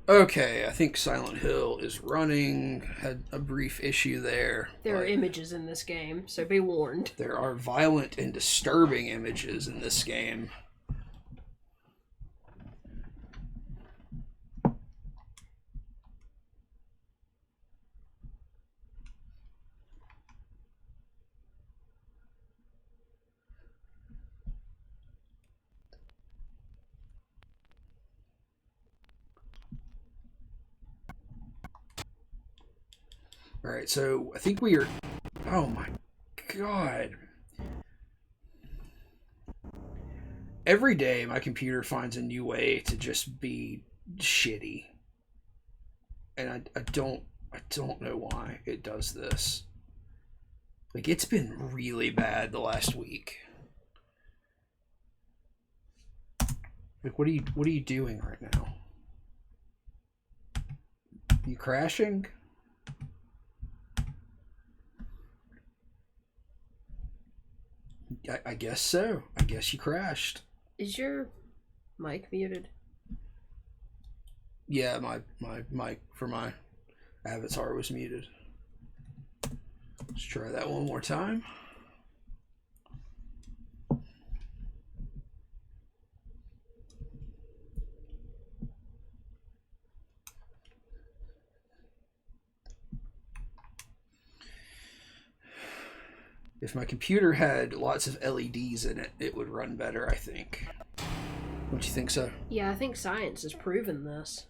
Okay, I think Silent Hill is running. Had a brief issue there. There are images in this game, so be warned. There are violent and disturbing images in this game. All right, so I think we are. Oh my god. Every day my computer finds a new way to just be shitty. And I don't know why it does this. Like, it's been really bad the last week. Like, what are you doing right now? You crashing? I guess so. I guess you crashed. Is your mic muted? Yeah, my mic for my avatar was muted. Let's try that one more time. If my computer had lots of LEDs in it, it would run better, I think. Don't you think so? Yeah, I think science has proven this.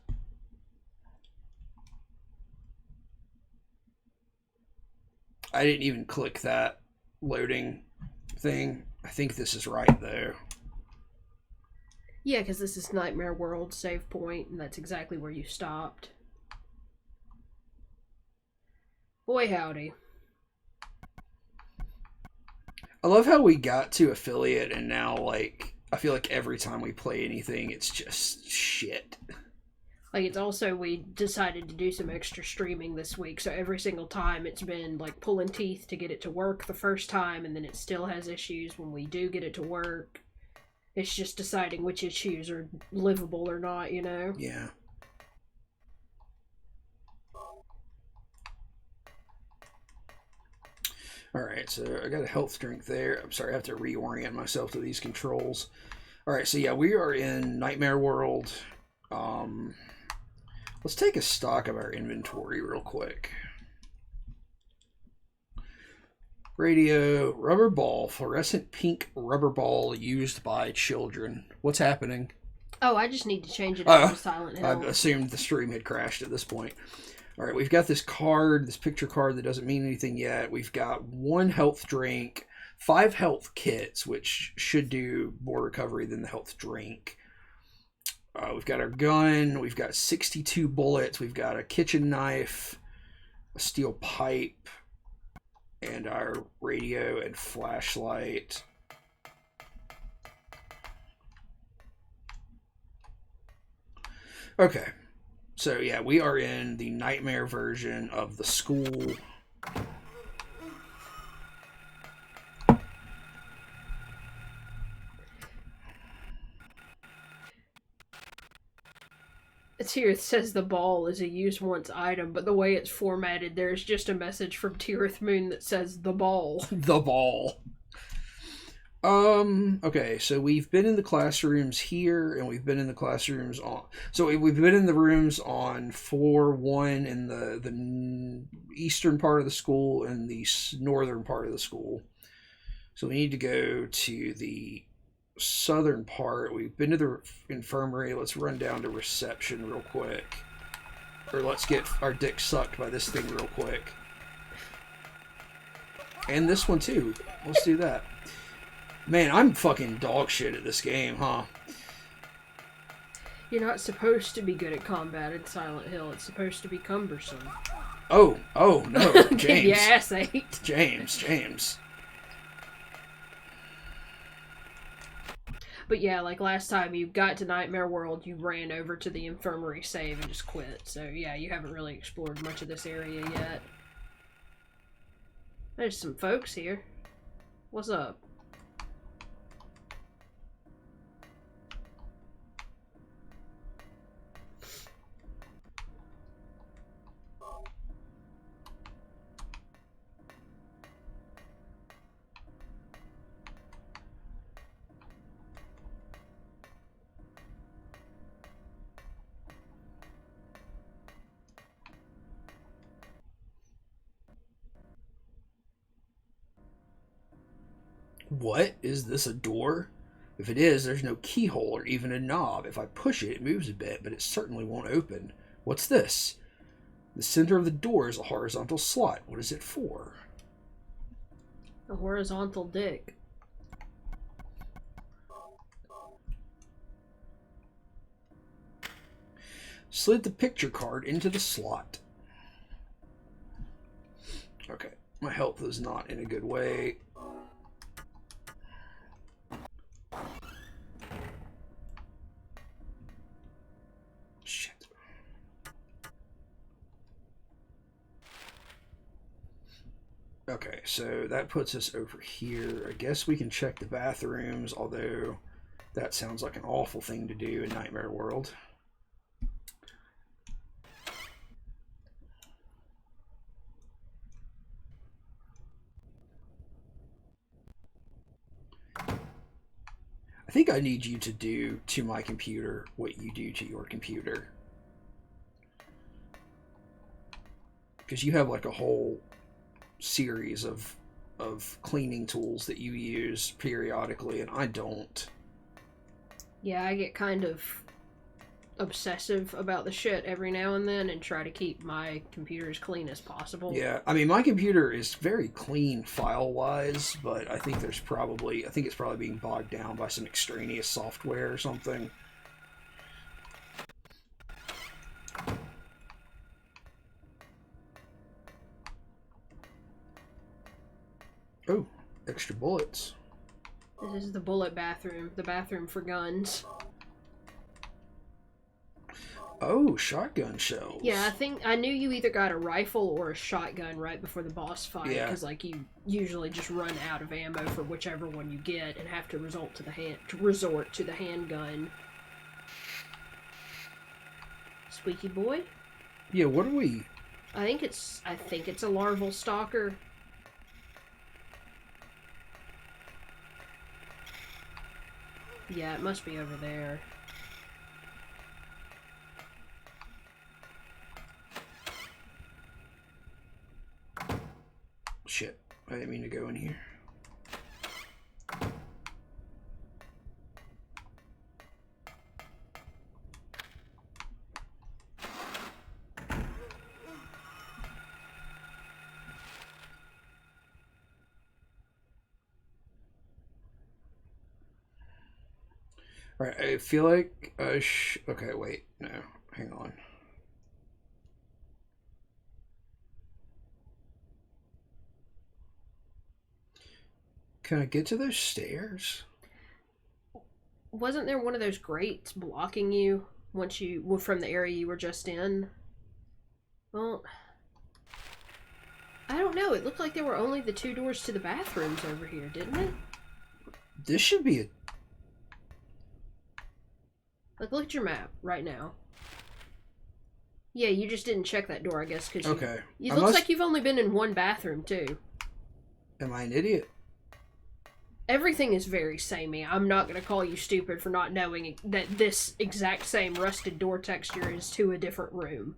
I didn't even click that loading thing. I think this is right, though. Yeah, because this is Nightmare World save point, and that's exactly where you stopped. Boy, howdy. I love how we got to affiliate, and now, like, I feel like every time we play anything, it's just shit. Like, it's also, we decided to do some extra streaming this week, so every single time it's been, like, pulling teeth to get it to work the first time, and then it still has issues when we do get it to work. It's just deciding which issues are livable or not, you know? Yeah. Alright, so I got a health drink there. I'm sorry, I have to reorient myself to these controls. Alright, so yeah, we are in Nightmare World. Let's take a stock of our inventory real quick. Radio, rubber ball, fluorescent pink rubber ball used by children. What's happening? Oh, I just need to change it out to Silent Hill. I assumed the stream had crashed at this point. All right, we've got this card, this picture card that doesn't mean anything yet. We've got 1 health drink, 5 health kits, which should do more recovery than the health drink. We've got our gun. We've got 62 bullets. We've got a kitchen knife, a steel pipe, and our radio and flashlight. Okay. So yeah, we are in the nightmare version of the school. It's here, it says the ball is a use once item, but the way it's formatted, there's just a message from Tirith Moon that says the ball. The ball. Okay, so we've been in the classrooms here, and we've been in the classrooms on... So we've been in the rooms on floor 1 in the eastern part of the school and the northern part of the school. So we need to go to the southern part. We've been to the infirmary. Let's run down to reception real quick. Or let's get our dick sucked by this thing real quick. And this one too. Let's do that. Man, I'm fucking dog shit at this game, huh? You're not supposed to be good at combat in Silent Hill. It's supposed to be cumbersome. Oh no, James. Your ass ate. James. But yeah, like last time you got to Nightmare World, you ran over to the infirmary save and just quit. So yeah, you haven't really explored much of this area yet. There's some folks here. What's up? What? Is this a door? If it is, there's no keyhole or even a knob. If I push it, it moves a bit, but it certainly won't open. What's this? The center of the door is a horizontal slot. What is it for? A horizontal dick. Slid the picture card into the slot. Okay, my health is not in a good way. Shit. Okay, so that puts us over here. I guess we can check the bathrooms, although that sounds like an awful thing to do in Nightmare World. I think I need you to do to my computer what you do to your computer. Because you have like a whole series of cleaning tools that you use periodically, and I don't. Yeah, I get kind of obsessive about the shit every now and then and try to keep my computer as clean as possible. Yeah, I mean, my computer is very clean file-wise, but I think it's probably being bogged down by some extraneous software or something. Oh, extra bullets. This is the bullet bathroom, the bathroom for guns. Oh, shotgun shells. Yeah, I knew you either got a rifle or a shotgun right before the boss fight, because like you usually just run out of ammo for whichever one you get and have to resort to the handgun. Squeaky boy? Yeah, what are we? I think it's a larval stalker. Yeah, it must be over there. Shit, I didn't mean to go in here. Alright, I feel like okay, wait, no, hang on. Can I get to those stairs? Wasn't there one of those grates blocking you from the area you were just in? Well, I don't know. It looked like there were only the two doors to the bathrooms over here, didn't it? This should be a... Like, look at your map right now. Yeah, you just didn't check that door, I guess, because okay. It looks like you've only been in one bathroom, too. Am I an idiot? Everything is very samey. I'm not going to call you stupid for not knowing that this exact same rusted door texture is to a different room.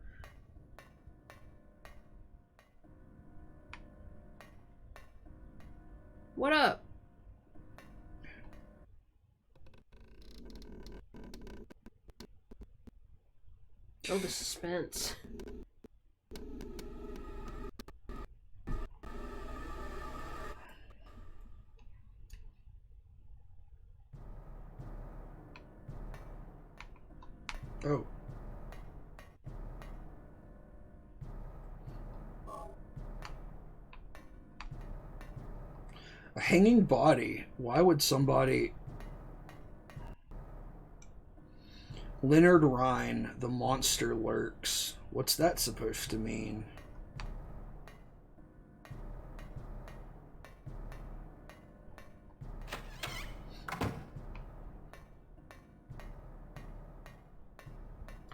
What up? Oh, the suspense. Oh. A hanging body. Why would somebody... Leonard Rhine, the monster lurks. What's that supposed to mean?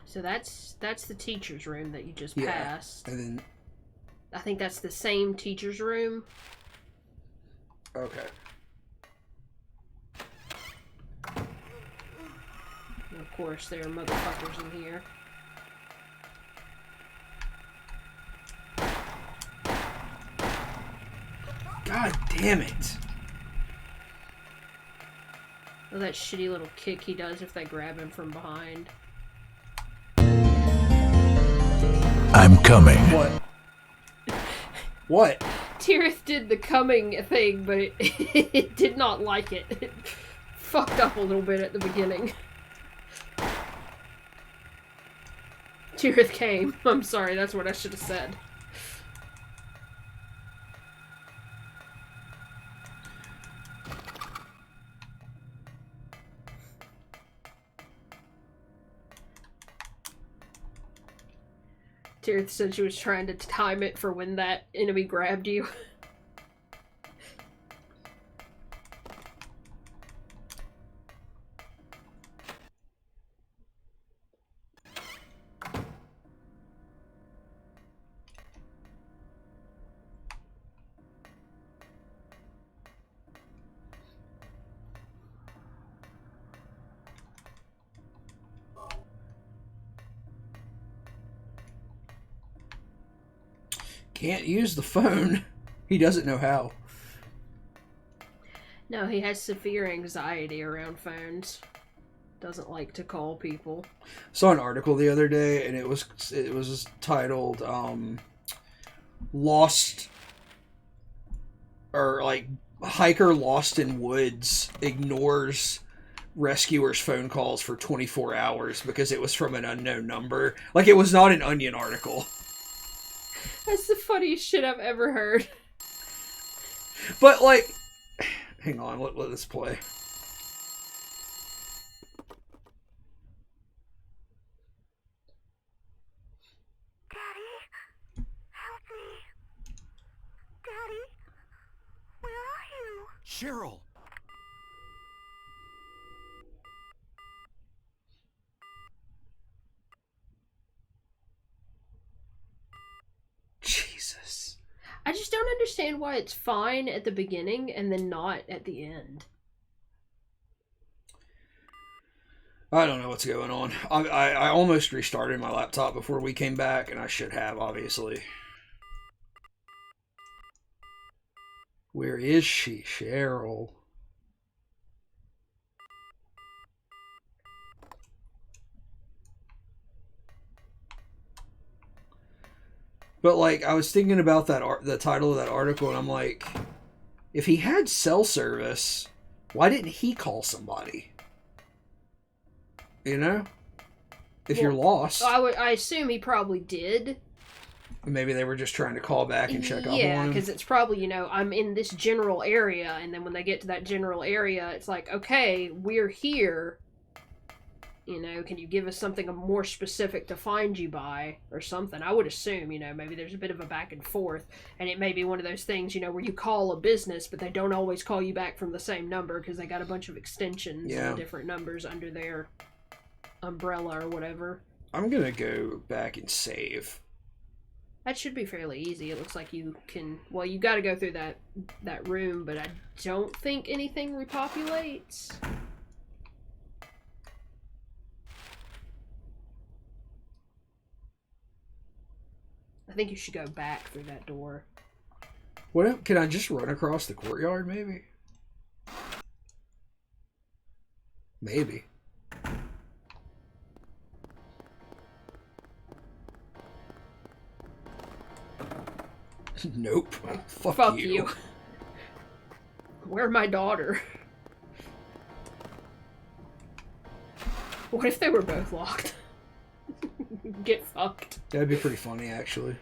So that's the teacher's room that you just passed. And then I think that's the same teacher's room. Okay. And of course, there are motherfuckers in here. God damn it. Oh, that shitty little kick he does if they grab him from behind. I'm coming. What? What? Tirith did the coming thing, but it did not like it. It fucked up a little bit at the beginning. Tirith came. I'm sorry, that's what I should have said. Tirith said she was trying to time it for when that enemy grabbed you. Can't use the phone. He doesn't know how. No, he has severe anxiety around phones. Doesn't like to call people. Saw an article the other day, and it was titled "Lost," or like hiker lost in woods ignores rescuers' phone calls for 24 hours because it was from an unknown number. Like, it was not an Onion article. That's the funniest shit I've ever heard. But, like, hang on, let this play. Daddy, help me. Daddy, where are you? Cheryl! Jesus. I just don't understand why it's fine at the beginning and then not at the end. I don't know what's going on. I almost restarted my laptop before we came back, and I should have, obviously. Where is she, Cheryl? But, like, I was thinking about the title of that article, and I'm like, if he had cell service, why didn't he call somebody? You know? If you're lost. I assume he probably did. Maybe they were just trying to call back and check up on Yeah, him. because it's probably, you know, I'm in this general area, and then when they get to that general area, it's like, okay, we're here. You know, can you give us something more specific to find you by, or something? I would assume, you know, maybe there's a bit of a back and forth, and it may be one of those things, you know, where you call a business, but they don't always call you back from the same number, because they got a bunch of extensions and different numbers under their umbrella or whatever. I'm gonna go back and save. That should be fairly easy. It looks like you can... Well, you got to go through that room, but I don't think anything repopulates. I think you should go back through that door. What if, can I just run across the courtyard, maybe? Maybe. Nope. Fuck you. Where my daughter? What if they were both locked? Get fucked. That'd be pretty funny, actually.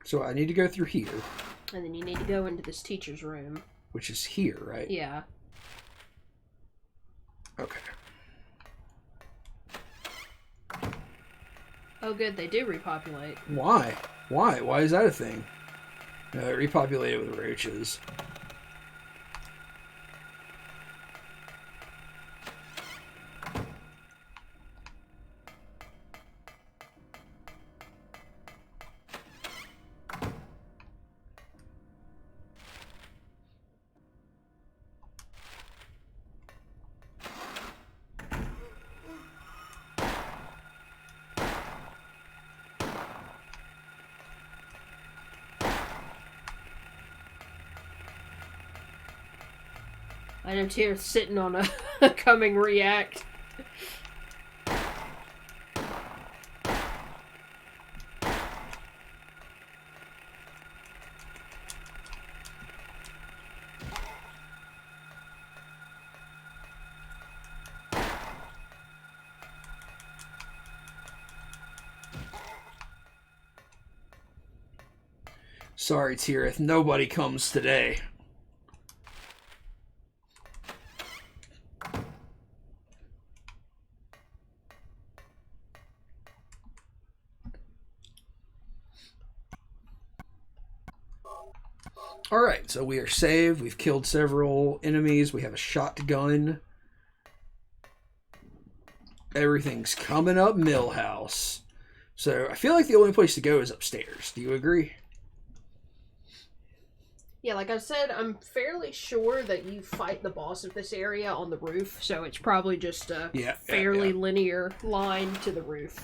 So I need to go through here. And then you need to go into this teacher's room. Which is here, right? Yeah. Okay. Oh good, they do repopulate. Why? Why? Why is that a thing? No, it repopulated with roaches. I know Tier's sitting on a coming react. Sorry, Tirith, nobody comes today. Alright, so we are saved. We've killed several enemies. We have a shotgun. Everything's coming up Millhouse. So I feel like the only place to go is upstairs. Do you agree? Yeah, like I said, I'm fairly sure that you fight the boss of this area on the roof, so it's probably just a fairly linear line to the roof.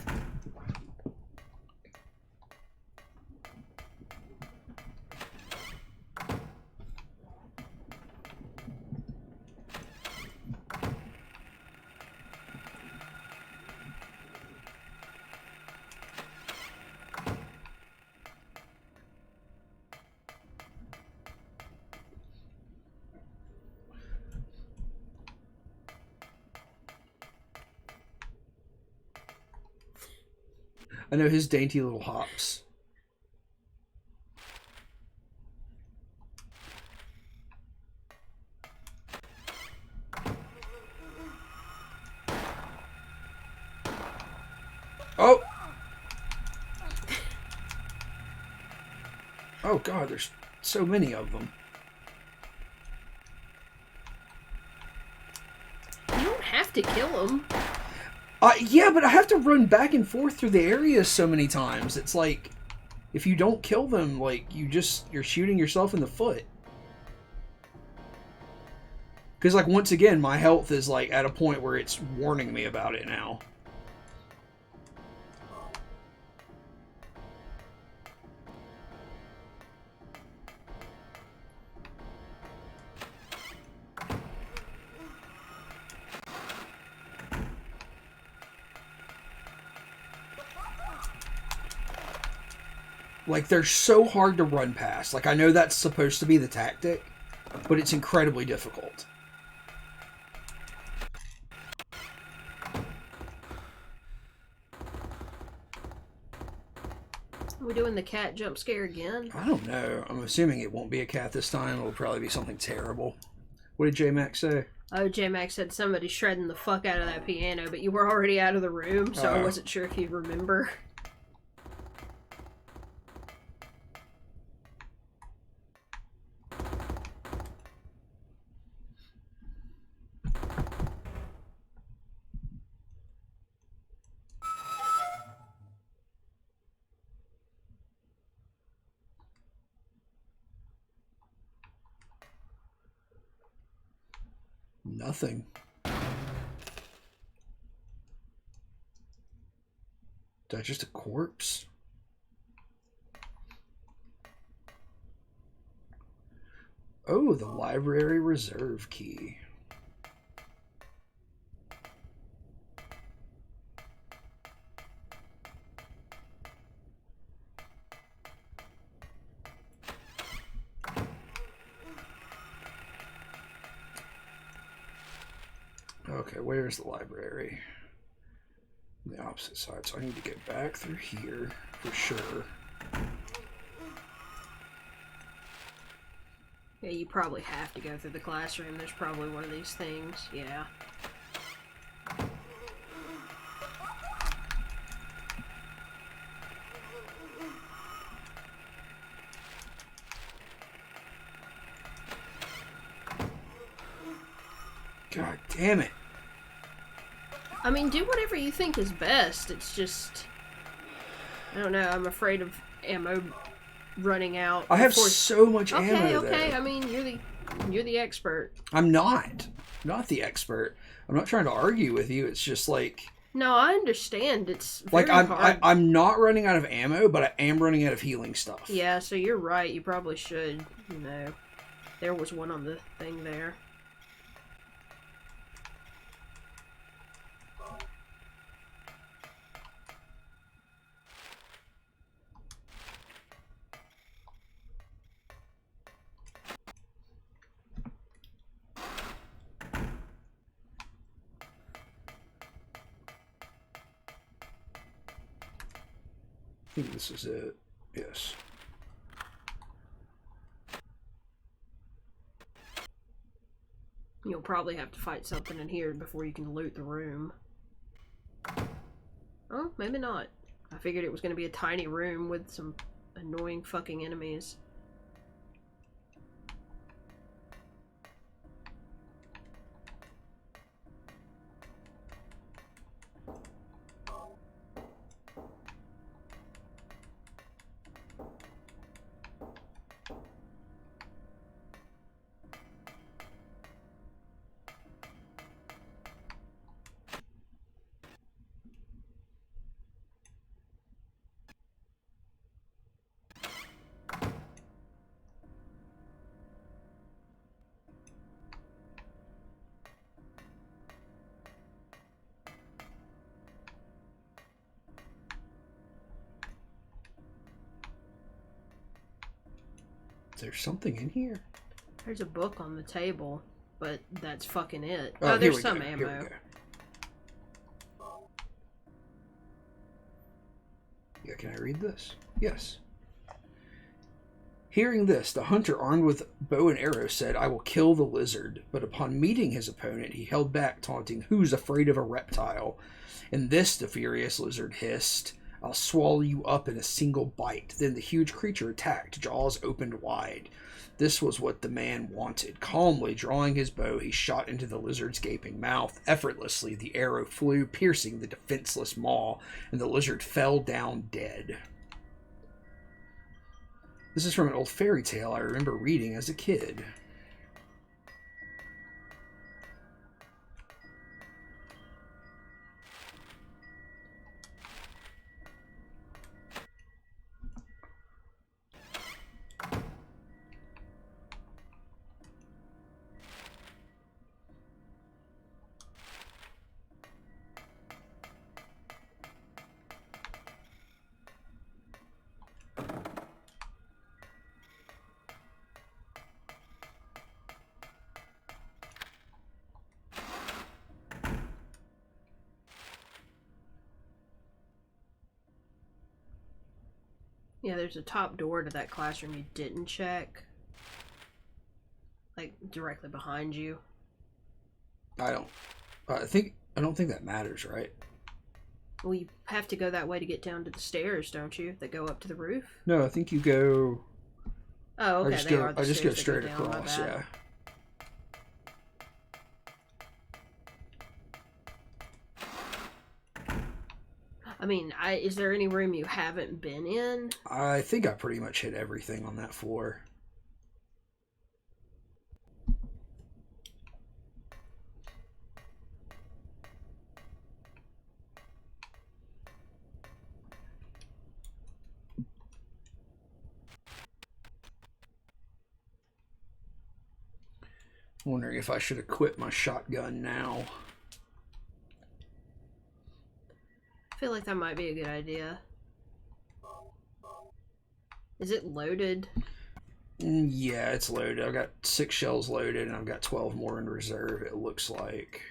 I know his dainty little hops. Oh! Oh god, there's so many of them. You don't have to kill them. Yeah, but I have to run back and forth through the areas so many times. It's like, if you don't kill them, like, you're shooting yourself in the foot. Because, like, once again, my health is, like, at a point where it's warning me about it now. Like, they're so hard to run past. Like, I know that's supposed to be the tactic, but it's incredibly difficult. Are we doing the cat jump scare again? I don't know. I'm assuming it won't be a cat this time. It'll probably be something terrible. What did J-Max say? Oh, J-Max said somebody shredding the fuck out of that piano, but you were already out of the room, so I wasn't sure if you remember. Nothing. Is that just a corpse? Oh, the library reserve key. Okay, where's the library? On the opposite side, so I need to get back through here for sure. Yeah, you probably have to go through the classroom. There's probably one of these things. Yeah. God damn it. I mean, do whatever you think is best. It's just... I don't know. I'm afraid of ammo running out. I have so much ammo Okay. there. I mean, you're the expert. I'm not the expert. I'm not trying to argue with you. It's just like... No, I understand. It's very Like, hard. I'm not running out of ammo, but I am running out of healing stuff. Yeah, so you're right. You probably should, There was one on the thing there. think this is it. Yes. You'll probably have to fight something in here before you can loot the room. Oh, maybe not. I figured it was going to be a tiny room with some annoying fucking enemies. There's something in here. There's a book on the table, but that's fucking it. Oh, There's some ammo. Here we go. Yeah, can I read this? Yes. Hearing this, the hunter armed with bow and arrow said, "I will kill the lizard." But upon meeting his opponent, he held back, taunting, "Who's afraid of a reptile?" And this, the furious lizard hissed, "I'll swallow you up in a single bite." Then the huge creature attacked, jaws opened wide. This was what the man wanted. Calmly drawing his bow, he shot into the lizard's gaping mouth. Effortlessly, the arrow flew, piercing the defenseless maw, and the lizard fell down dead. This is from an old fairy tale I remember reading as a kid. Yeah, there's a top door to that classroom you didn't check. Like, directly behind you. I don't think that matters, right? Well, you have to go that way to get down to the stairs, don't you? That go up to the roof? No, I think you go. Oh, okay, they are the I just go stairs that straight down, my across. bad. Yeah. I mean, is there any room you haven't been in? I think I pretty much hit everything on that floor. Wondering if I should equip my shotgun now. I feel like that might be a good idea. Is it loaded? Yeah, it's loaded. I've got 6 shells loaded, and I've got 12 more in reserve, it looks like.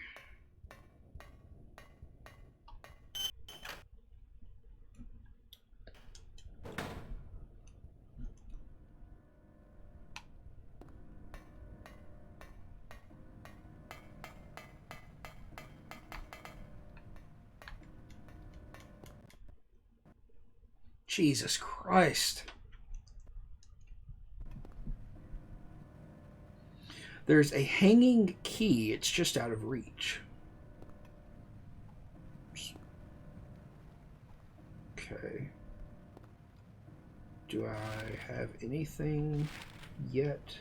Jesus Christ. There's a hanging key. It's just out of reach. Okay. Do I have anything yet?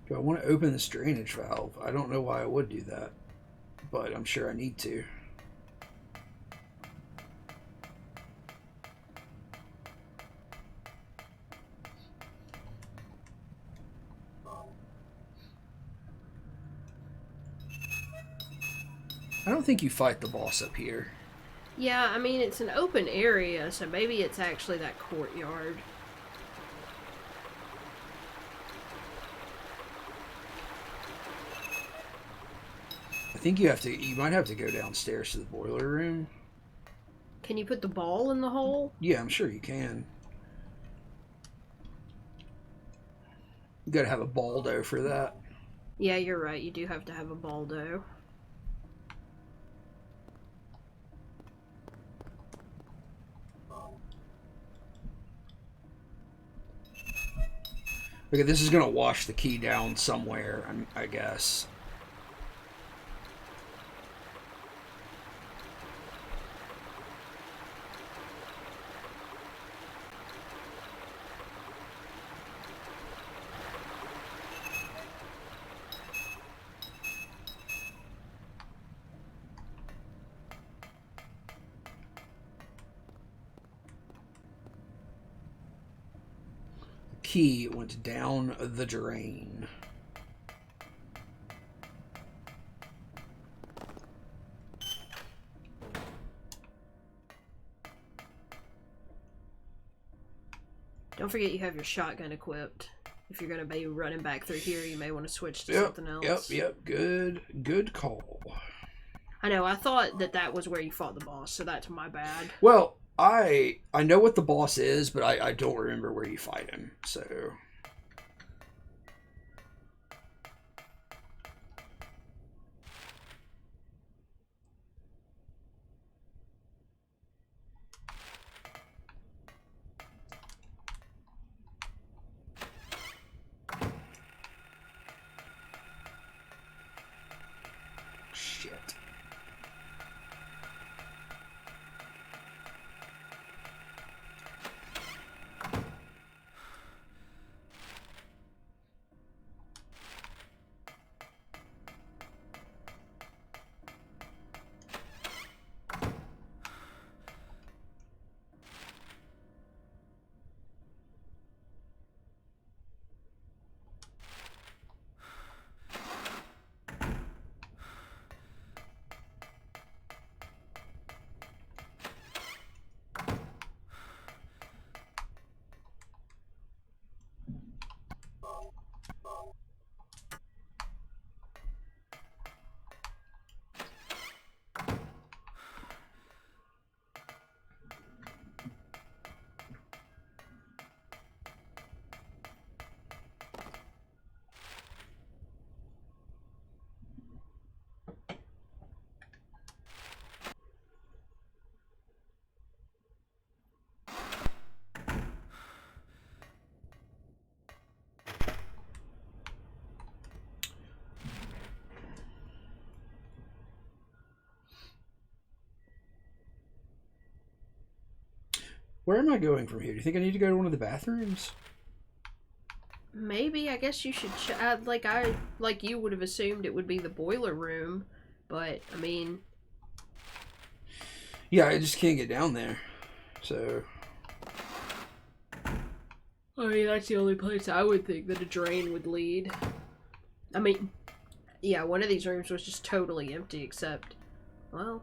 Do I want to open this drainage valve? I don't know why I would do that, but I'm sure I need to. I don't think you fight the boss up here. Yeah, I mean, it's an open area, so maybe it's actually that courtyard. I think you might have to go downstairs to the boiler room. Can you put the ball in the hole? Yeah, I'm sure you can. You gotta have a Baldo for that. Yeah, you're right. You do have to have a Baldo. Okay, this is gonna wash the key down somewhere, I guess. Key went down the drain. Don't forget you have your shotgun equipped. If you're going to be running back through here, you may want to switch to something else. Yep. Good call. I know, I thought that was where you fought the boss, so that's my bad. Well, I know what the boss is, but I don't remember where you fight him, so... Shit. Where am I going from here? Do you think I need to go to one of the bathrooms? Maybe, I guess you should... like you would have assumed it would be the boiler room, but, I mean... Yeah, I just can't get down there, so... I mean, that's the only place I would think that a drain would lead. I mean, yeah, one of these rooms was just totally empty, except... Well...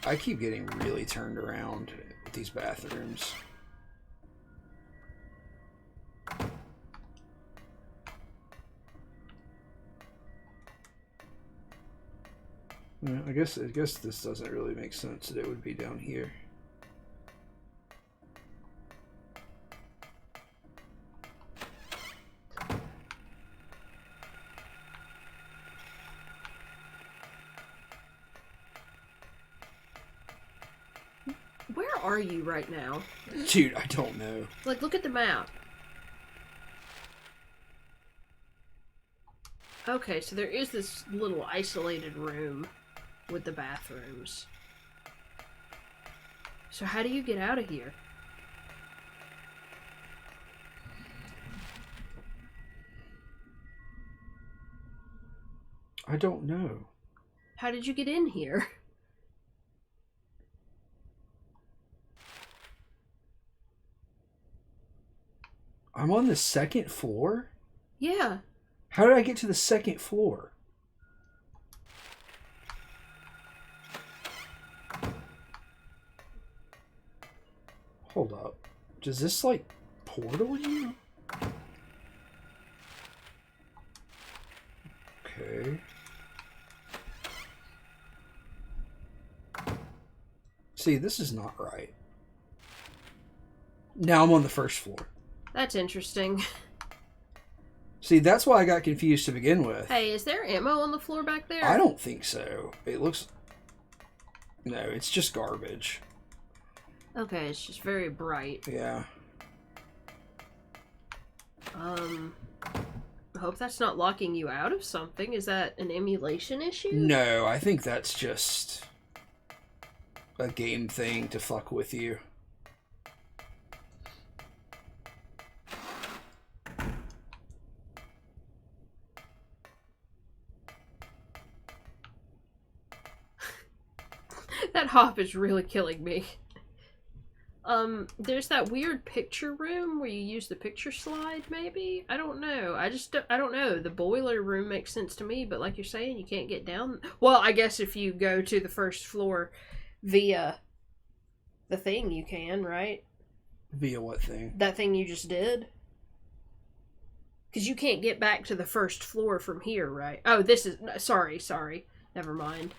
I keep getting really turned around with these bathrooms. Yeah, I guess this doesn't really make sense that it would be down here. Where are you right now? Dude, I don't know. Like, look at the map. Okay, so there is this little isolated room with the bathrooms. So how do you get out of here? I don't know. How did you get in here? I'm on the second floor? Yeah. How did I get to the second floor? Hold up. Does this, like, portal you? Okay. See, this is not right. Now I'm on the first floor. That's interesting. See, that's why I got confused to begin with. Hey, is there ammo on the floor back there? I don't think so. It looks... No, it's just garbage. Okay, it's just very bright. Yeah. I hope that's not locking you out of something. Is that an emulation issue? No, I think that's just a game thing to fuck with you. That hop is really killing me. There's that weird picture room where you use the picture slide, maybe? I don't know. I don't know. The boiler room makes sense to me, but like you're saying, you can't get down. Well, I guess if you go to the first floor via the thing, you can, right? Via what thing? That thing you just did? Because you can't get back to the first floor from here, right? Oh, this is... Sorry. Never mind.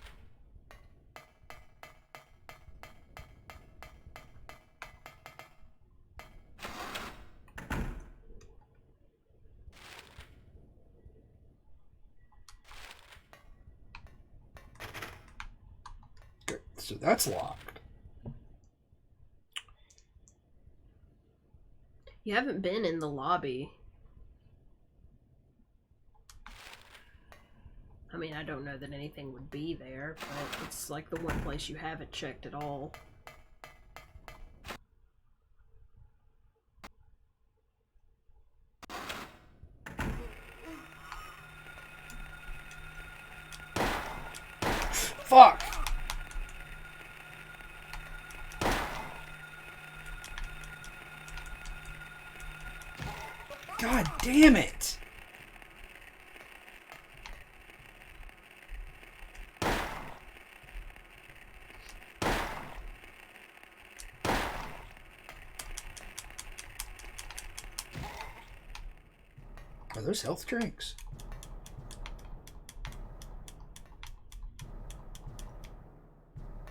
Okay, so that's locked. You haven't been in the lobby. I mean, I don't know that anything would be there, but it's like the one place you haven't checked at all. Fuck! God damn it! Are those health drinks?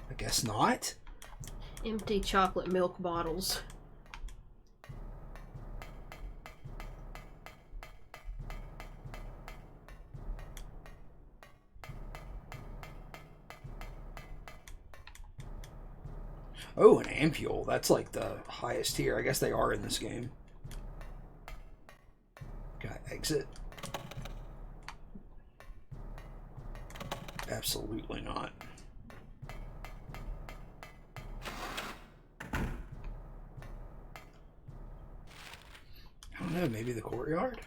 I guess not. Empty chocolate milk bottles. Oh, an ampule. That's like the highest tier. I guess they are in this game. Can I exit? Absolutely not. I don't know, maybe the courtyard?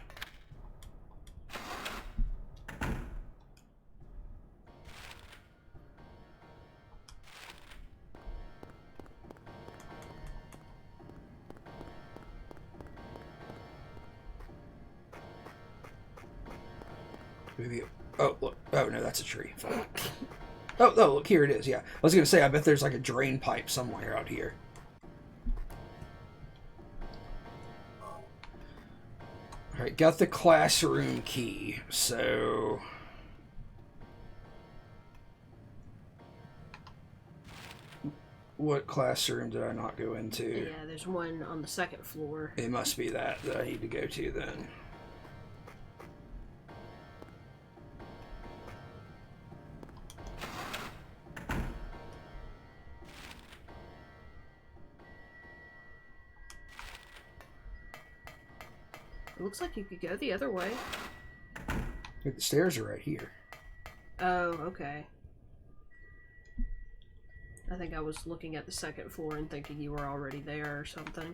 Maybe. Oh, look. Oh, no, that's a tree. Oh, look, here it is. Yeah. I was going to say, I bet there's like a drain pipe somewhere out here. Alright, got the classroom key. So... What classroom did I not go into? Yeah, there's one on the second floor. It must be that I need to go to then. It looks like you could go the other way. The stairs are right here. Oh, okay. I think I was looking at the second floor and thinking you were already there or something.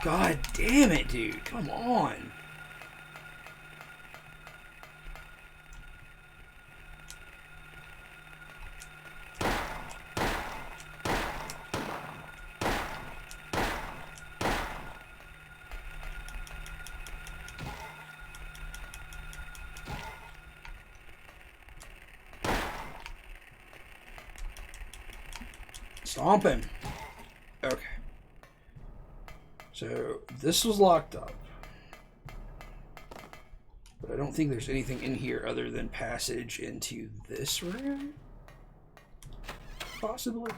God damn it, dude. Come on. Stomp him. Okay. So this was locked up. But I don't think there's anything in here other than passage into this room. Possibly.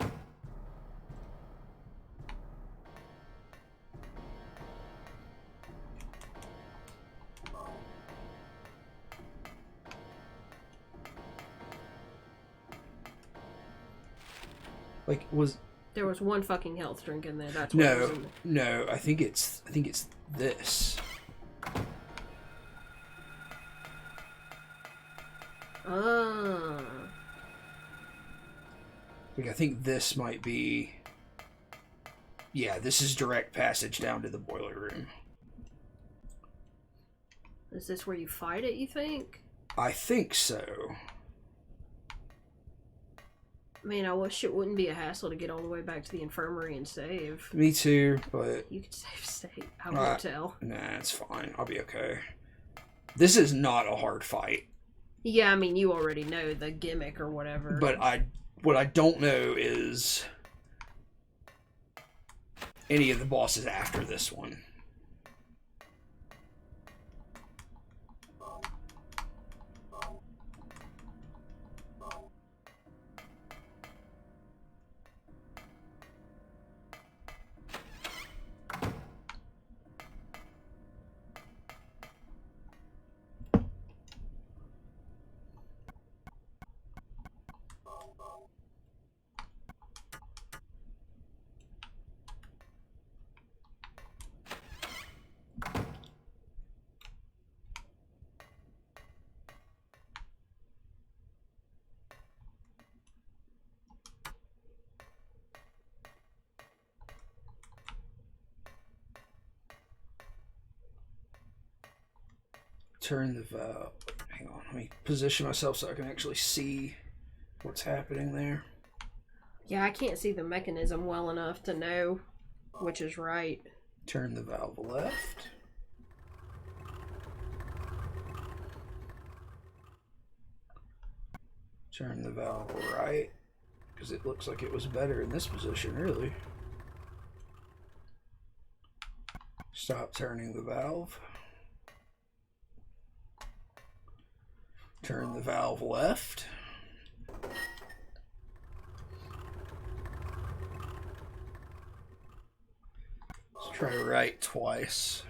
Like, There was one fucking health drink in there. That's what was in there. No, I think it's this. Ah. Like, I think this might be. Yeah, this is direct passage down to the boiler room. Is this where you fight it, you think? I think so. I mean, I wish it wouldn't be a hassle to get all the way back to the infirmary and save. Me too, but You could save state. I won't tell. nah, it's fine. I'll be okay. This is not a hard fight, Yeah, I mean, you already know the gimmick or whatever. but what I don't know is any of the bosses after this one. Turn the valve. Hang on, let me position myself so I can actually see what's happening there. Yeah, I can't see the mechanism well enough to know which is right. Turn the valve left. Turn the valve right, because it looks like it was better in this position, really. Stop turning the valve. Turn the valve left. Let's try right twice.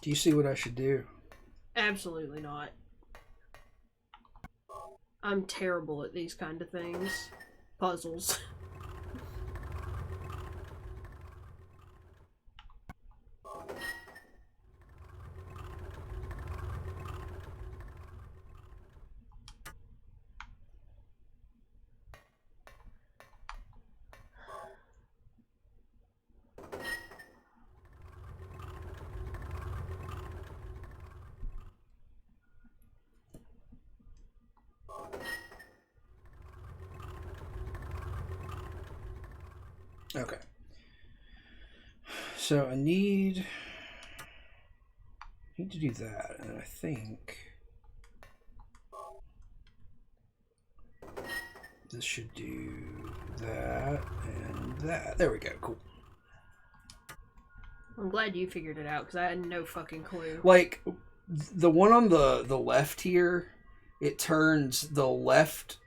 Do you see what I should do? Absolutely not. I'm terrible at these kind of things. Puzzles. Okay. So I need to do that, and I think this should do that and that. There we go. Cool. I'm glad you figured it out because I had no fucking clue. Like, the one on the left here, it turns the left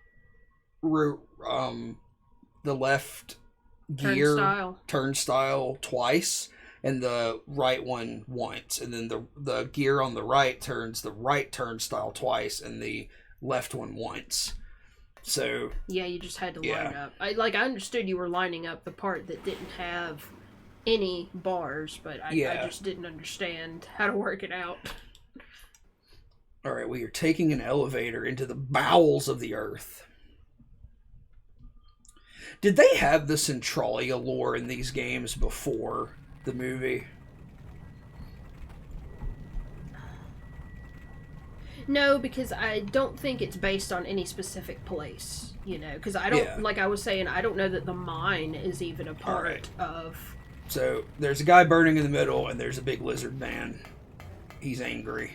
gear turnstile twice, and the right one once, and then the gear on the right turns the right turnstile twice, and the left one once. So yeah, you just had to line up. I understood you were lining up the part that didn't have any bars, but I just didn't understand how to work it out. All right, we are taking an elevator into the bowels of the earth. Did they have the Centralia lore in these games before the movie? No, because I don't think it's based on any specific place, you know, because I don't, like I was saying, I don't know that the mine is even a part of... So, there's a guy burning in the middle, and there's a big lizard man. He's angry.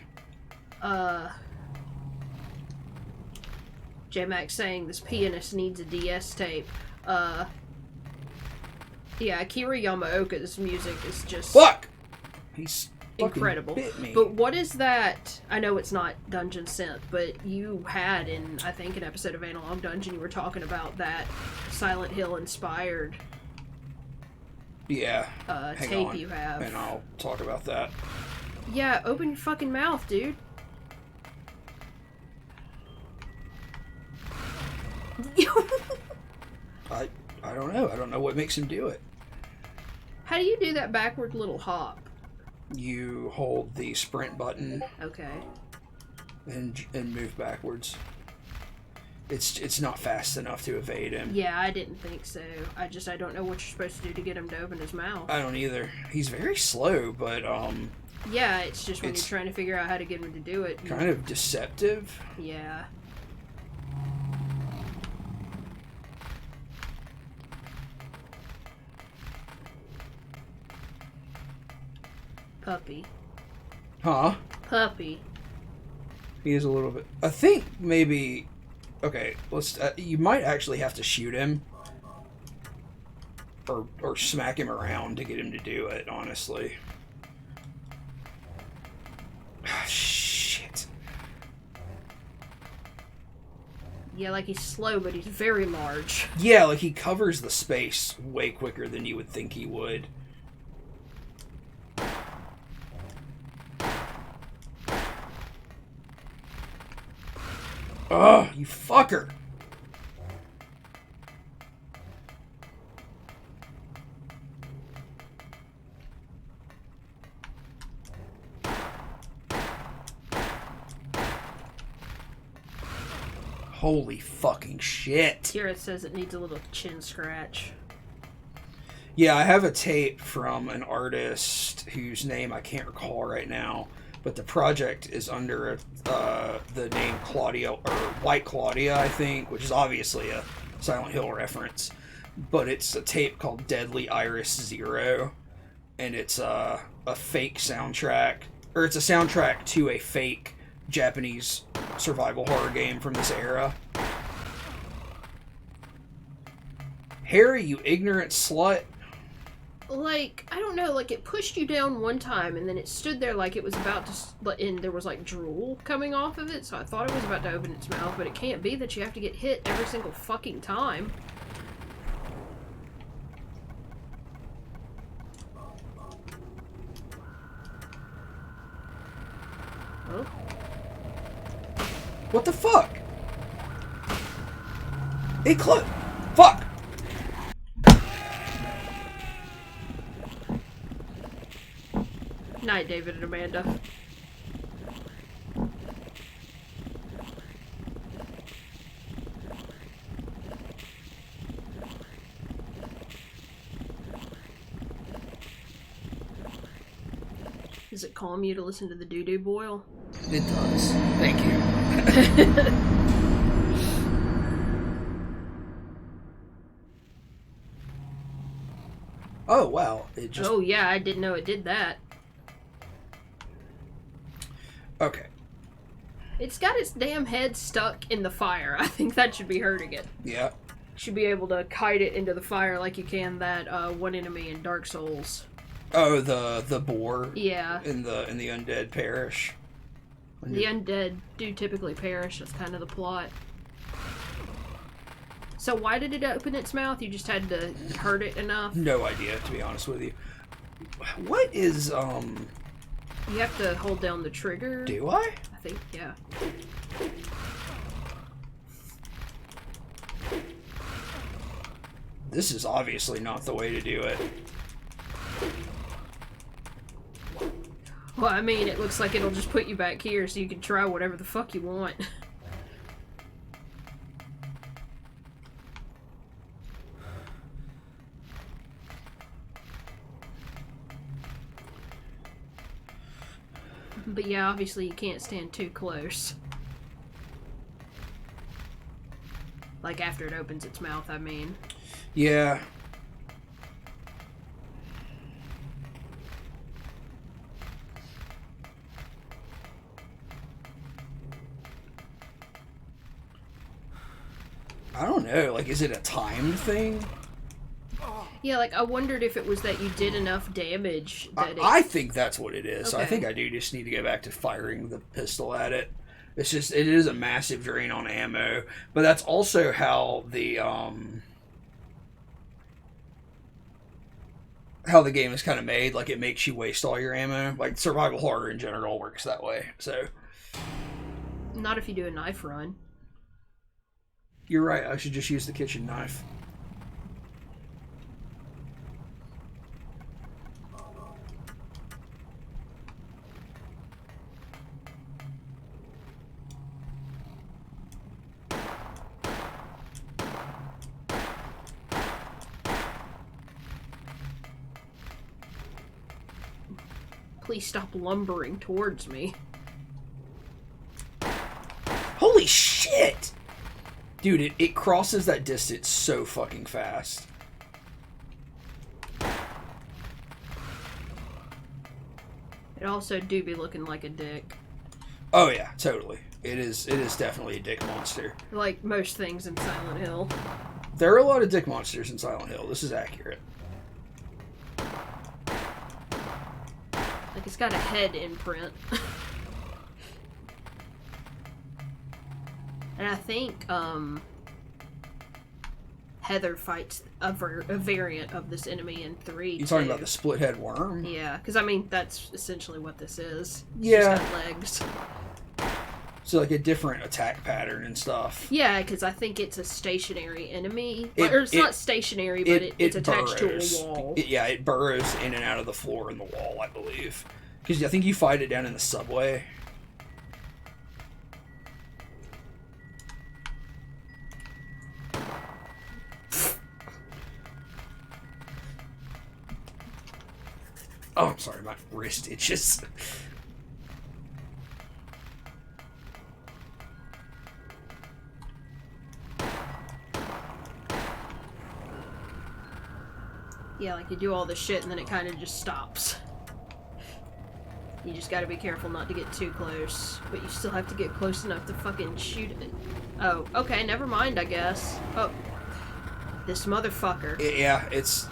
J-Max saying this pianist needs a DS tape. Yeah, Akira Yamaoka's music is just... Fuck! He's incredible. Bit me. But what is that? I know it's not Dungeon Synth, but you had in, I think, an episode of Analog Dungeon, you were talking about that Silent Hill inspired tape you have. And I'll talk about that. Yeah, open your fucking mouth, dude. I don't know. I don't know what makes him do it. How do you do that backward little hop? You hold the sprint button. Okay. And move backwards. It's not fast enough to evade him. Yeah, I didn't think so. I don't know what you're supposed to do to get him to open his mouth. I don't either. He's very slow, but yeah, it's just when you're trying to figure out how to get him to do it. Kind of deceptive. Yeah. Puppy. Huh? Puppy. He is a little bit... I think maybe... Okay, let's... you might actually have to shoot him. Or smack him around to get him to do it, honestly. Shit. Yeah, like he's slow, but he's very large. Yeah, like he covers the space way quicker than you would think he would. Ugh, you fucker! Holy fucking shit. Here it says it needs a little chin scratch. Yeah, I have a tape from an artist whose name I can't recall right now, but the project is under the name Claudia, or White Claudia, I think, which is obviously a Silent Hill reference. But it's a tape called Deadly Iris Zero, and it's a fake soundtrack, or it's a soundtrack to a fake Japanese survival horror game from this era. Harry, you ignorant slut. Like, I don't know, like it pushed you down one time and then it stood there like it was about to, and there was like drool coming off of it, so I thought it was about to open its mouth, but it can't be that you have to get hit every single fucking time. Oh. What the fuck? Hey, fuck! Night, David and Amanda. Does it calm you to listen to the doo-doo boil? It does. Thank you. Oh, wow. It just... Oh, yeah, I didn't know it did that. Okay. It's got its damn head stuck in the fire. I think that should be hurting it. Yeah. Should be able to kite it into the fire like you can that one enemy in Dark Souls. Oh, the boar. Yeah. In the undead parish. The undead do typically perish. That's kind of the plot. So why did it open its mouth? You just had to hurt it enough? No idea, to be honest with you. What is You have to hold down the trigger. Do I? I think, yeah. This is obviously not the way to do it. Well, I mean, it looks like it'll just put you back here so you can try whatever the fuck you want. But yeah, obviously you can't stand too close. Like after it opens its mouth, I mean. Yeah. I don't know, like, is it a timed thing? Yeah, like, I wondered if it was that you did enough damage that I think that's what it is. Okay. I think I do just need to go back to firing the pistol at it. It's just, it is a massive drain on ammo, but that's also how the game is kind of made. Like, it makes you waste all your ammo. Like, survival horror in general works that way, so. Not if you do a knife run. You're right, I should just use the kitchen knife. Please stop lumbering towards me. Holy shit! Dude, it crosses that distance so fucking fast. It also do be looking like a dick. Oh yeah, totally. It is definitely a dick monster. Like most things in Silent Hill. There are a lot of dick monsters in Silent Hill. This is accurate. Like it's got a head imprint. And I think Heather fights a variant of this enemy in 3. You talking about the split head worm? Yeah, because I mean that's essentially what this is. It's Yeah. just got legs. So like a different attack pattern and stuff. Yeah, because I think it's a stationary enemy. It- or it's it- not stationary, but it's attached burrows. to a wall. It burrows in and out of the floor and the wall, I believe. Because I think you fight it down in the subway. Oh, I'm sorry, my wrist itches. Yeah, like you do all this shit and then it kind of just stops. You just gotta be careful not to get too close, but you still have to get close enough to fucking shoot it. Oh, okay, never mind, I guess. Oh, this motherfucker. Yeah, it's...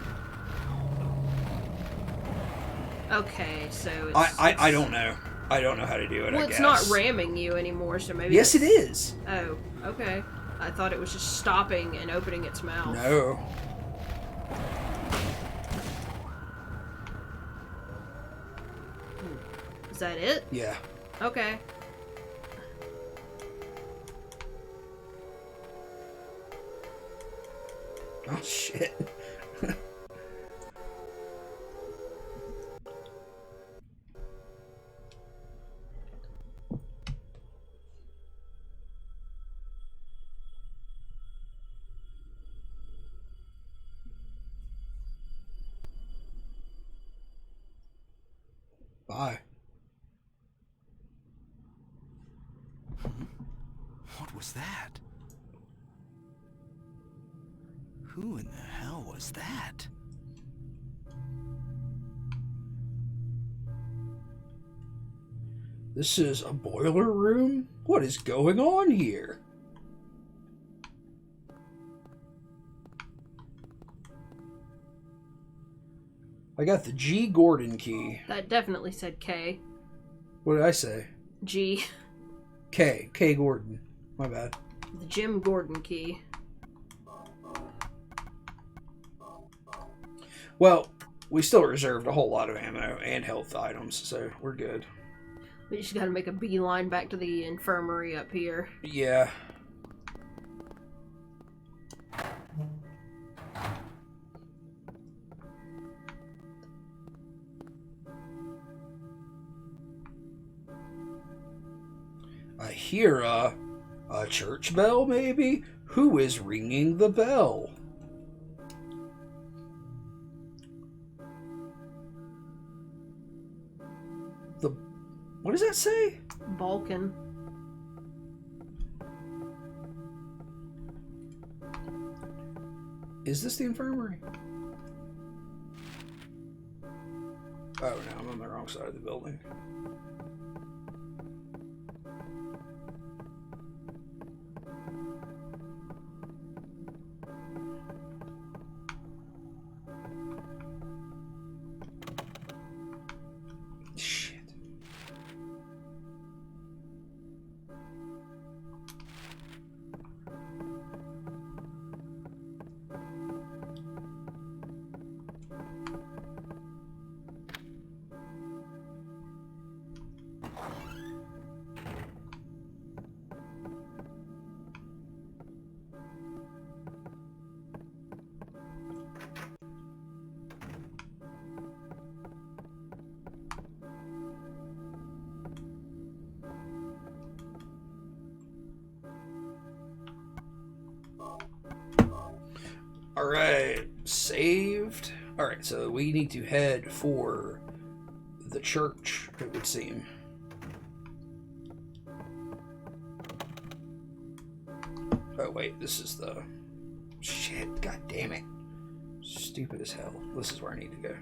Okay, so it's... I don't know. I don't know how to do it, Well, I it's guess. not ramming you anymore, so maybe... Yes, it is. Oh, okay. I thought it was just stopping and opening its mouth. No. Is that it? Yeah. Okay. Oh, shit. Bye. What was that? Who in the hell was that? This is a boiler room? What is going on here? I got the G. Gordon key. That definitely said K. What did I say? G. K. K. Gordon. My bad. The Jim Gordon key. Well, we still reserved a whole lot of ammo and health items, so we're good. We just gotta make a beeline back to the infirmary up here. Yeah. I hear a church bell, maybe? Who is ringing the bell? What does that say? Balkan. Is this the infirmary? Oh no, I'm on the wrong side of the building. Shit. Alright, saved. Alright, so we need to head for the church, it would seem. Oh wait, this is the... Shit, god damn it. Stupid as hell. This is where I need to go.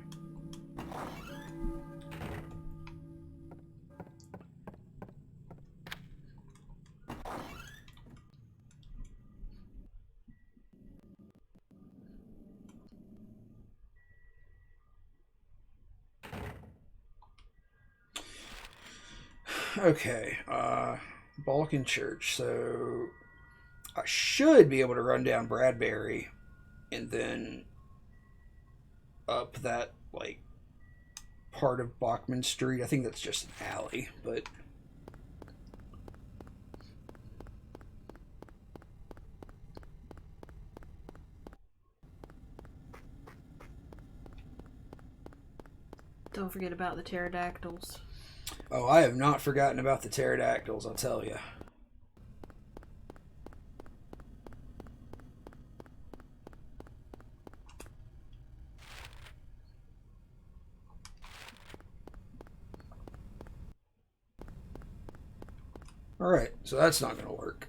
Okay, Balkan Church. So I should be able to run down Bradbury and then up that, like, part of Bachman Street. I think that's just an alley, but... Don't forget about the pterodactyls. Oh, I have not forgotten about the pterodactyls, I'll tell you. Alright, so that's not going to work.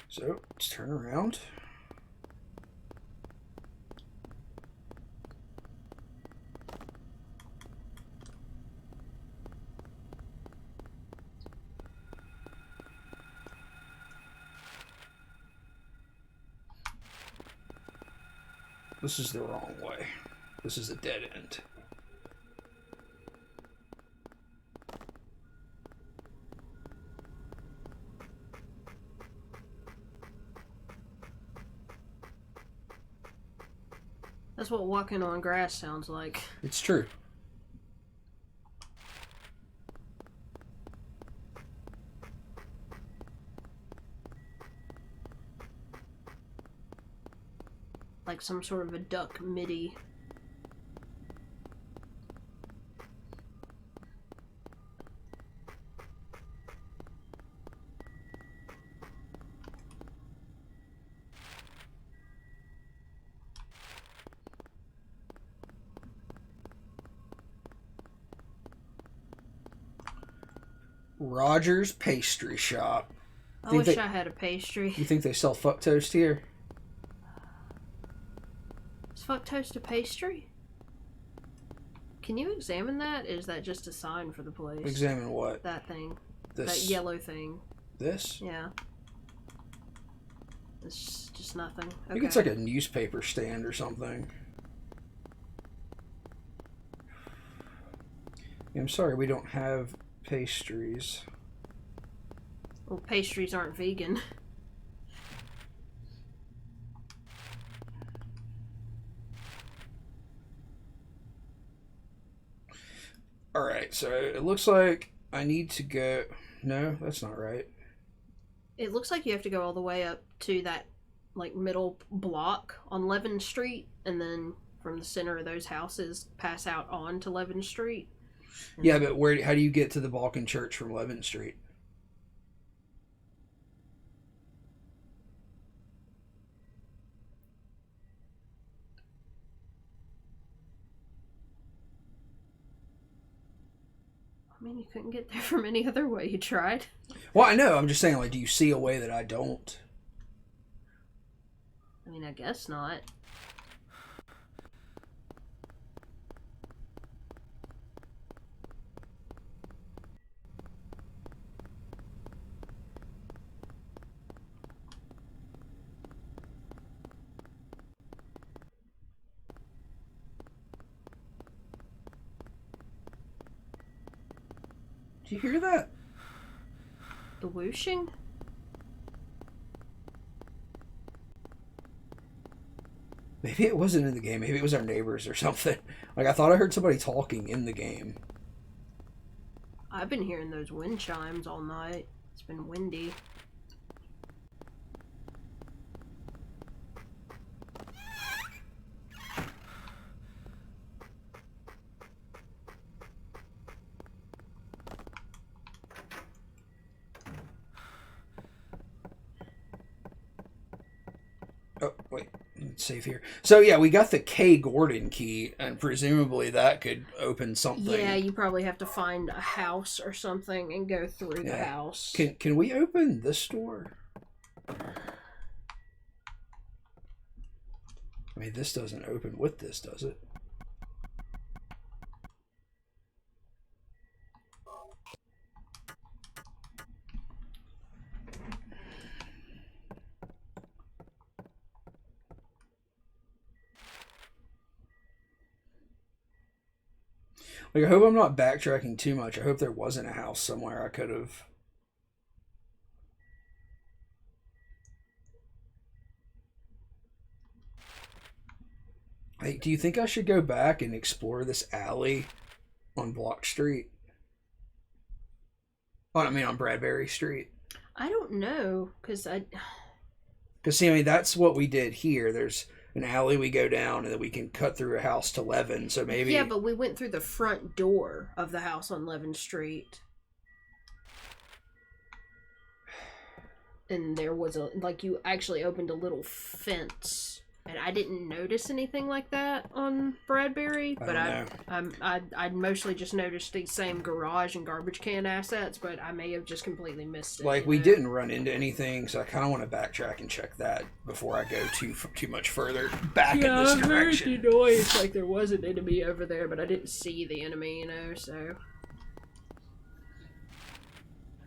So, let's turn around. This is the wrong way. This is a dead end. That's what walking on grass sounds like. It's true. Like some sort of a duck MIDI. Rogers Pastry Shop. I wish I had a pastry. You think they sell fuck toast here? Is fuck toast a pastry? Can you examine that? Is that just a sign for the place? Examine what? That thing. This. That yellow thing. This? Yeah. It's just nothing. I think it's like a newspaper stand or something. I'm sorry, we don't have pastries. Well, pastries aren't vegan. Alright, so it looks like I need to go... No, that's not right. It looks like you have to go all the way up to that, like, middle block on Levin Street, and then from the center of those houses, pass out on to Levin Street. Yeah, but how do you get to the Balkan Church from Levin Street? I mean, you couldn't get there from any other way. You tried. Well, I know. I'm just saying, like, do you see a way that I don't? I mean, I guess not. Do you hear that? The whooshing? Maybe it wasn't in the game. Maybe it was our neighbors or something. Like, I thought I heard somebody talking in the game. I've been hearing those wind chimes all night. It's been windy. Oh, wait. Let's save here. So, yeah, we got the K. Gordon key, and presumably that could open something. Yeah, you probably have to find a house or something and go through the Yeah. house. Can we open this door? I mean, this doesn't open with this, does it? Like, I hope I'm not backtracking too much. I hope there wasn't a house somewhere I could have... Hey, do you think I should go back and explore this alley on Block Street? Oh, I mean on Bradbury Street. I don't know, because see, I mean, that's what we did here. There's an alley we go down, and then we can cut through a house to Levin, so maybe... Yeah, but we went through the front door of the house on Levin Street. And there was you actually opened a little fence. And I didn't notice anything like that on Bradbury, but I mostly just noticed the same garage and garbage can assets, but I may have just completely missed it. Like, we didn't run into anything, so I kind of want to backtrack and check that before I go too much further back in this direction. I heard the noise like there was an enemy over there, but I didn't see the enemy, so...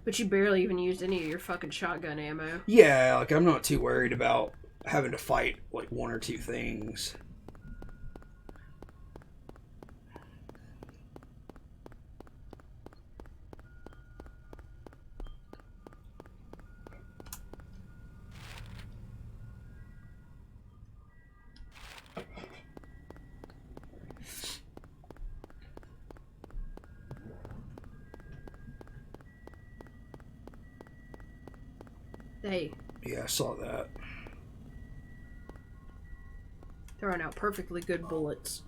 But you barely even used any of your fucking shotgun ammo. Yeah, like, I'm not too worried about having to fight, like, one or two things. Hey. Yeah, I saw that. Throwing out perfectly good bullets.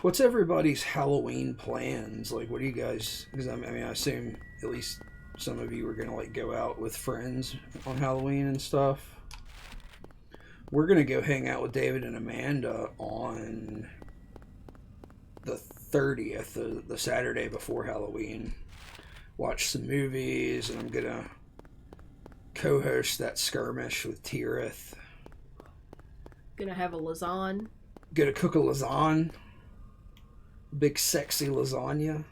What's everybody's Halloween plans? Like, what do you guys... Because, I mean, I assume at least some of you are going to, like, go out with friends on Halloween and stuff. We're going to go hang out with David and Amanda on the 30th, the Saturday before Halloween. Watch some movies, and I'm going to co-host that skirmish with Tirith. Gonna have a lasagna. Gonna cook a lasagna. Big sexy lasagna.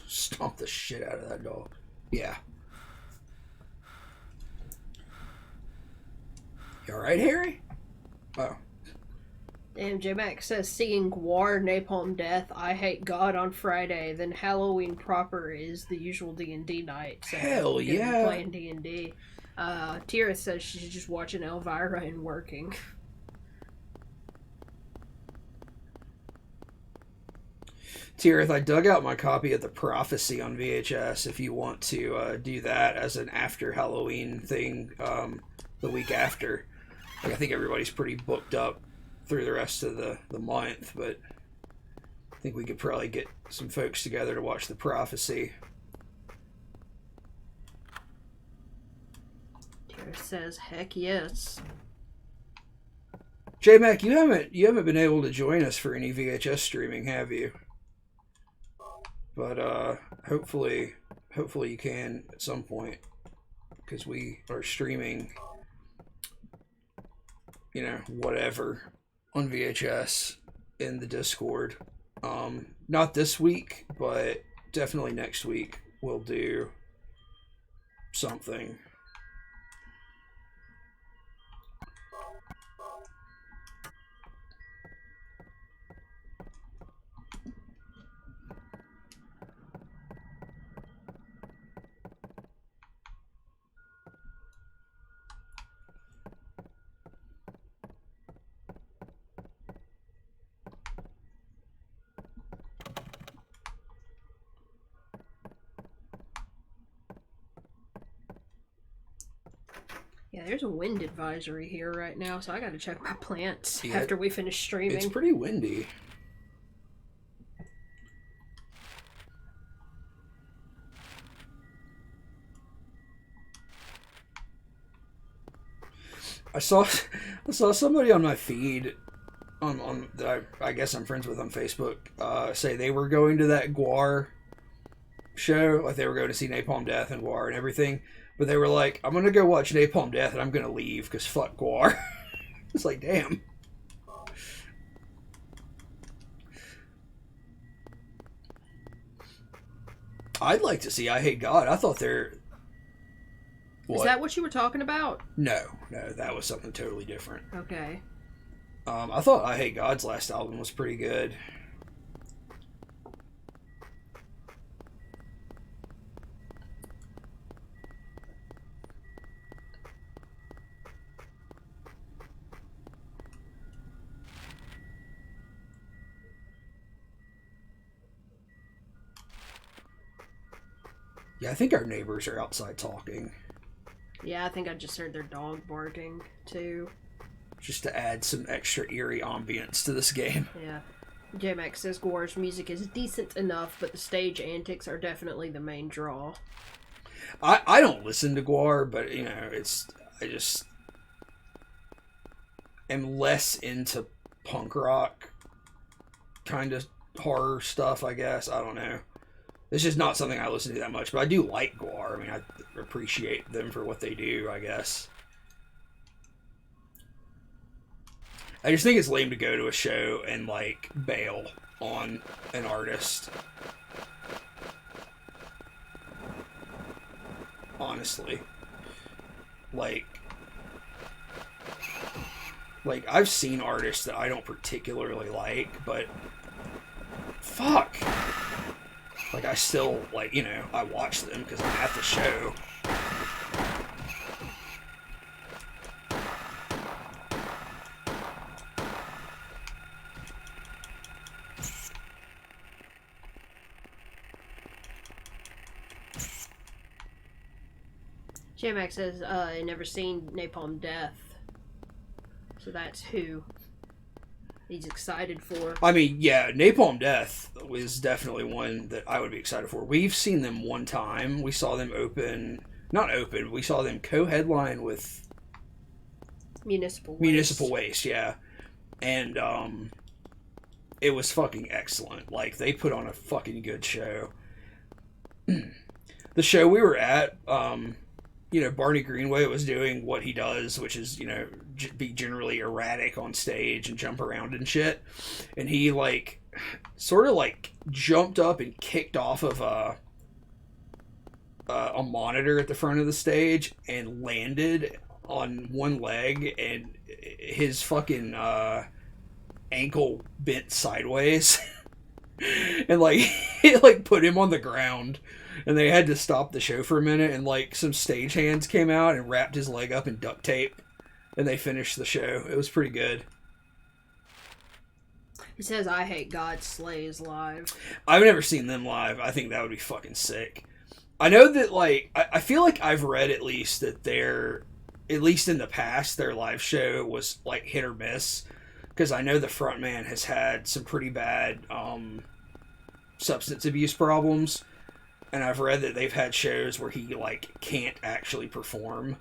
Stomp the shit out of that dog. Yeah. You alright, Harry? Oh. Damn, J-Mac says seeing Gwar, Napalm Death, I Hate God on Friday, then Halloween proper is the usual D&D night. So Hell gonna be yeah. playing D&D. Tira says she's just watching Elvira and working. Tirith, I dug out my copy of The Prophecy on VHS if you want to do that as an after Halloween thing the week after. Like, I think everybody's pretty booked up through the rest of the month, but I think we could probably get some folks together to watch The Prophecy. Tira says, heck yes. J-Mac, you haven't been able to join us for any VHS streaming, have you? But hopefully you can at some point, because we are streaming, you know, whatever on VHS in the Discord. Not this week, but definitely next week we'll do something. Yeah, there's a wind advisory here right now, so I gotta check my plants Yeah, after we finish streaming. It's pretty windy. I saw somebody on my feed on that I guess I'm friends with on Facebook say they were going to that Gwar show, like they were going to see Napalm Death and Gwar and everything, but they were like, I'm gonna go watch Napalm Death and I'm gonna leave because fuck Gwar. It's like, damn. I'd like to see I Hate God. I thought they're... What? Is that what you were talking about? No, that was something totally different. Okay. I thought I Hate God's last album was pretty good. Yeah, I think our neighbors are outside talking. Yeah, I think I just heard their dog barking, too. Just to add some extra eerie ambience to this game. Yeah. J-Max says Gwar's music is decent enough, but the stage antics are definitely the main draw. I don't listen to Gwar, but, you know, I just am less into punk rock kind of horror stuff, I guess. I don't know. It's just not something I listen to that much, but I do like Gwar. I mean, I appreciate them for what they do, I guess. I just think it's lame to go to a show and, like, bail on an artist. Honestly. Like, I've seen artists that I don't particularly like, but fuck. Like, I still, like, you know, I watch them because I'm at the show. J-Mac says, I never seen Napalm Death. So that's who he's excited for. I mean, yeah, Napalm Death was definitely one that I would be excited for. We've seen them one time. We saw them we saw them co-headline with Municipal Waste, yeah. And it was fucking excellent. Like, they put on a fucking good show. The show we were at, Barney Greenway was doing what he does, which is, be generally erratic on stage and jump around and shit. And he, sort of, jumped up and kicked off of a monitor at the front of the stage and landed on one leg, and his fucking ankle bent sideways. And, it, put him on the ground. And they had to stop the show for a minute, and some stagehands came out and wrapped his leg up in duct tape, and they finished the show. It was pretty good. He says, I Hate God slays live. I've never seen them live. I think that would be fucking sick. I know that, I feel like I've read at least that at least in the past, their live show was, hit or miss. Because I know the frontman has had some pretty bad substance abuse problems. And I've read that they've had shows where he, can't actually perform.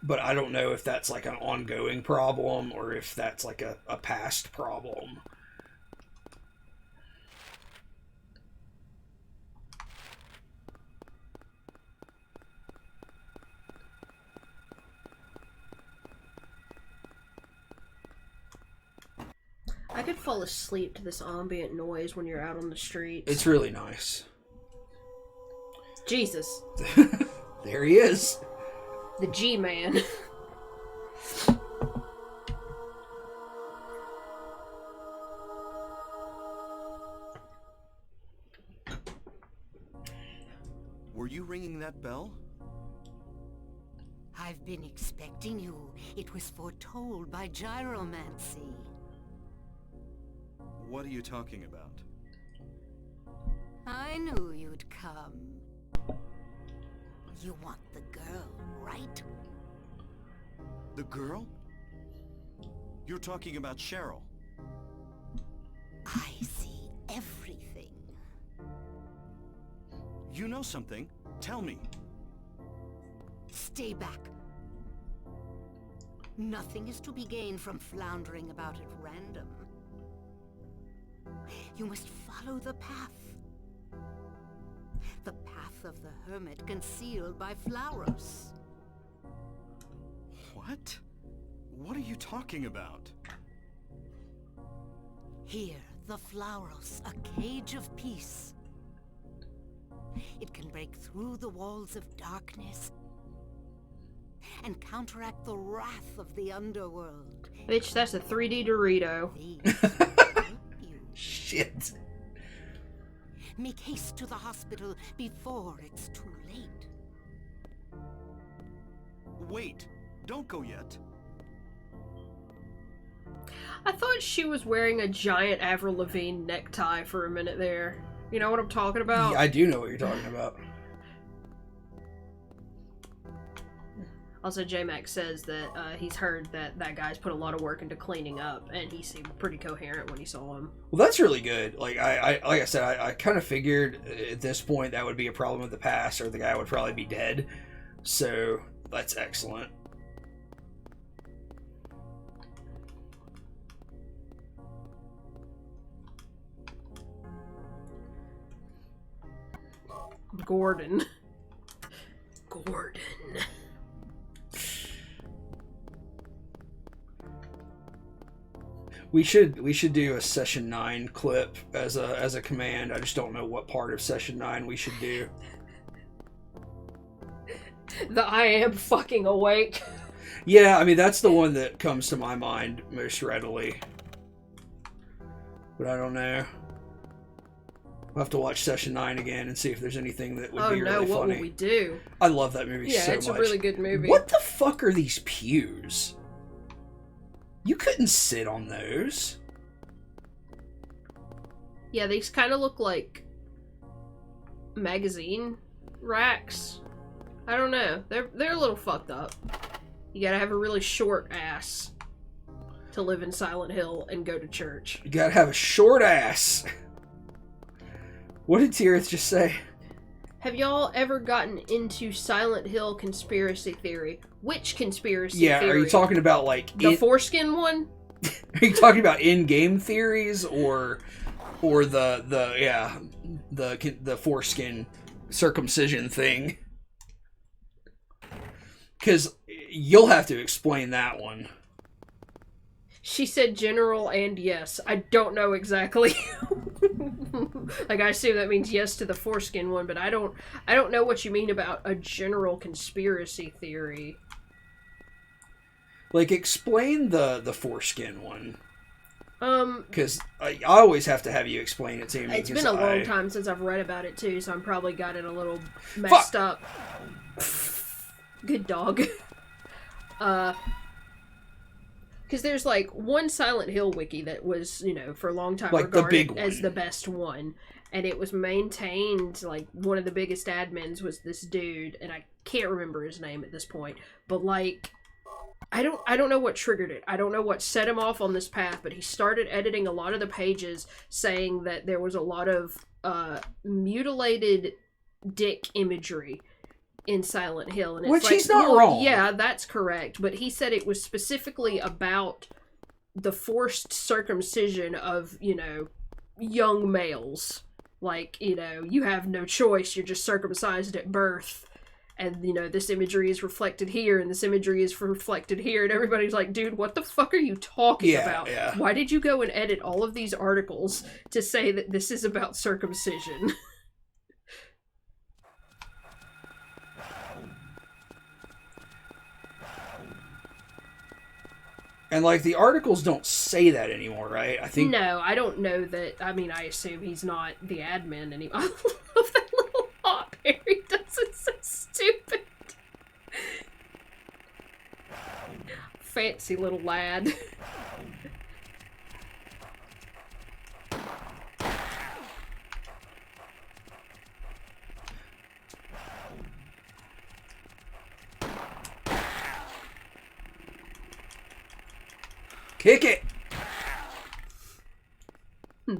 But I don't know if that's, an ongoing problem or if that's, a past problem. I could fall asleep to this ambient noise when you're out on the streets. It's really nice. Jesus. There he is. The G-Man. Were you ringing that bell? I've been expecting you. It was foretold by gyromancy. What are you talking about? I knew you'd come. You want the girl, right? The girl? You're talking about Cheryl. I see everything. You know something? Tell me. Stay back. Nothing is to be gained from floundering about at random. You must follow the path. The path of the hermit concealed by Flauros. What? What are you talking about? Here, the Flauros, a cage of peace. It can break through the walls of darkness and counteract the wrath of the underworld. Bitch, that's a 3D Dorito. These will help you. Shit. Make haste to the hospital before it's too late. Wait, don't go yet. I thought she was wearing a giant Avril Lavigne necktie for a minute there. You know what I'm talking about? Yeah, I do know what you're talking about. Also, J-Mac says that he's heard that that guy's put a lot of work into cleaning up, and he seemed pretty coherent when he saw him. Well, that's really good. Like I said, I kind of figured at this point that would be a problem with the past, or the guy would probably be dead. So that's excellent. Gordon. We should do a session 9 clip as a command. I just don't know what part of session 9 we should do. The I am fucking awake. Yeah, I mean that's the one that comes to my mind most readily. But I don't know. We'll have to watch session 9 again and see if there's anything that would be really funny. What will we do? I love that movie so much. Yeah, it's a really good movie. What the fuck are these pews? You couldn't sit on those. Yeah, these kind of look like magazine racks. I don't know. They're a little fucked up. You gotta have a really short ass to live in Silent Hill and go to church. You gotta have a short ass. What did Tirith just say? Have y'all ever gotten into Silent Hill conspiracy theory? Which conspiracy Yeah, theory? are you talking about like the foreskin one? Are you talking about in-game theories or the foreskin circumcision thing? Because you'll have to explain that one. She said general and yes. I don't know exactly. Like, I assume that means yes to the foreskin one, but I don't know what you mean about a general conspiracy theory. Like, explain the foreskin one. Because I always have to have you explain it to me. it's been a long time since I've read about it too, so I'm probably got it a little messed up. Good dog. Because there's like one Silent Hill wiki that was, you know, for a long time like regarded the big one. as the best one, and it was maintained, like, one of the biggest admins was this dude, and I can't remember his name at this point, but like, I don't know what triggered it. I don't know what set him off on this path, but he started editing a lot of the pages saying that there was a lot of mutilated dick imagery in Silent Hill, and it's which like, he's not well, wrong. yeah, that's correct, but he said it was specifically about the forced circumcision of, you know, young males. Like, you know, you have no choice, you're just circumcised at birth, and, you know, this imagery is reflected here, and this imagery is reflected here, and everybody's like, dude, what the fuck are you talking about? Yeah. Why did you go and edit all of these articles to say that this is about circumcision? And like the articles don't say that anymore, right? I think No, I don't know that. I mean, I assume he's not the admin anymore. I love that little hop Harry does. It's so stupid. Fancy little lad. kick it.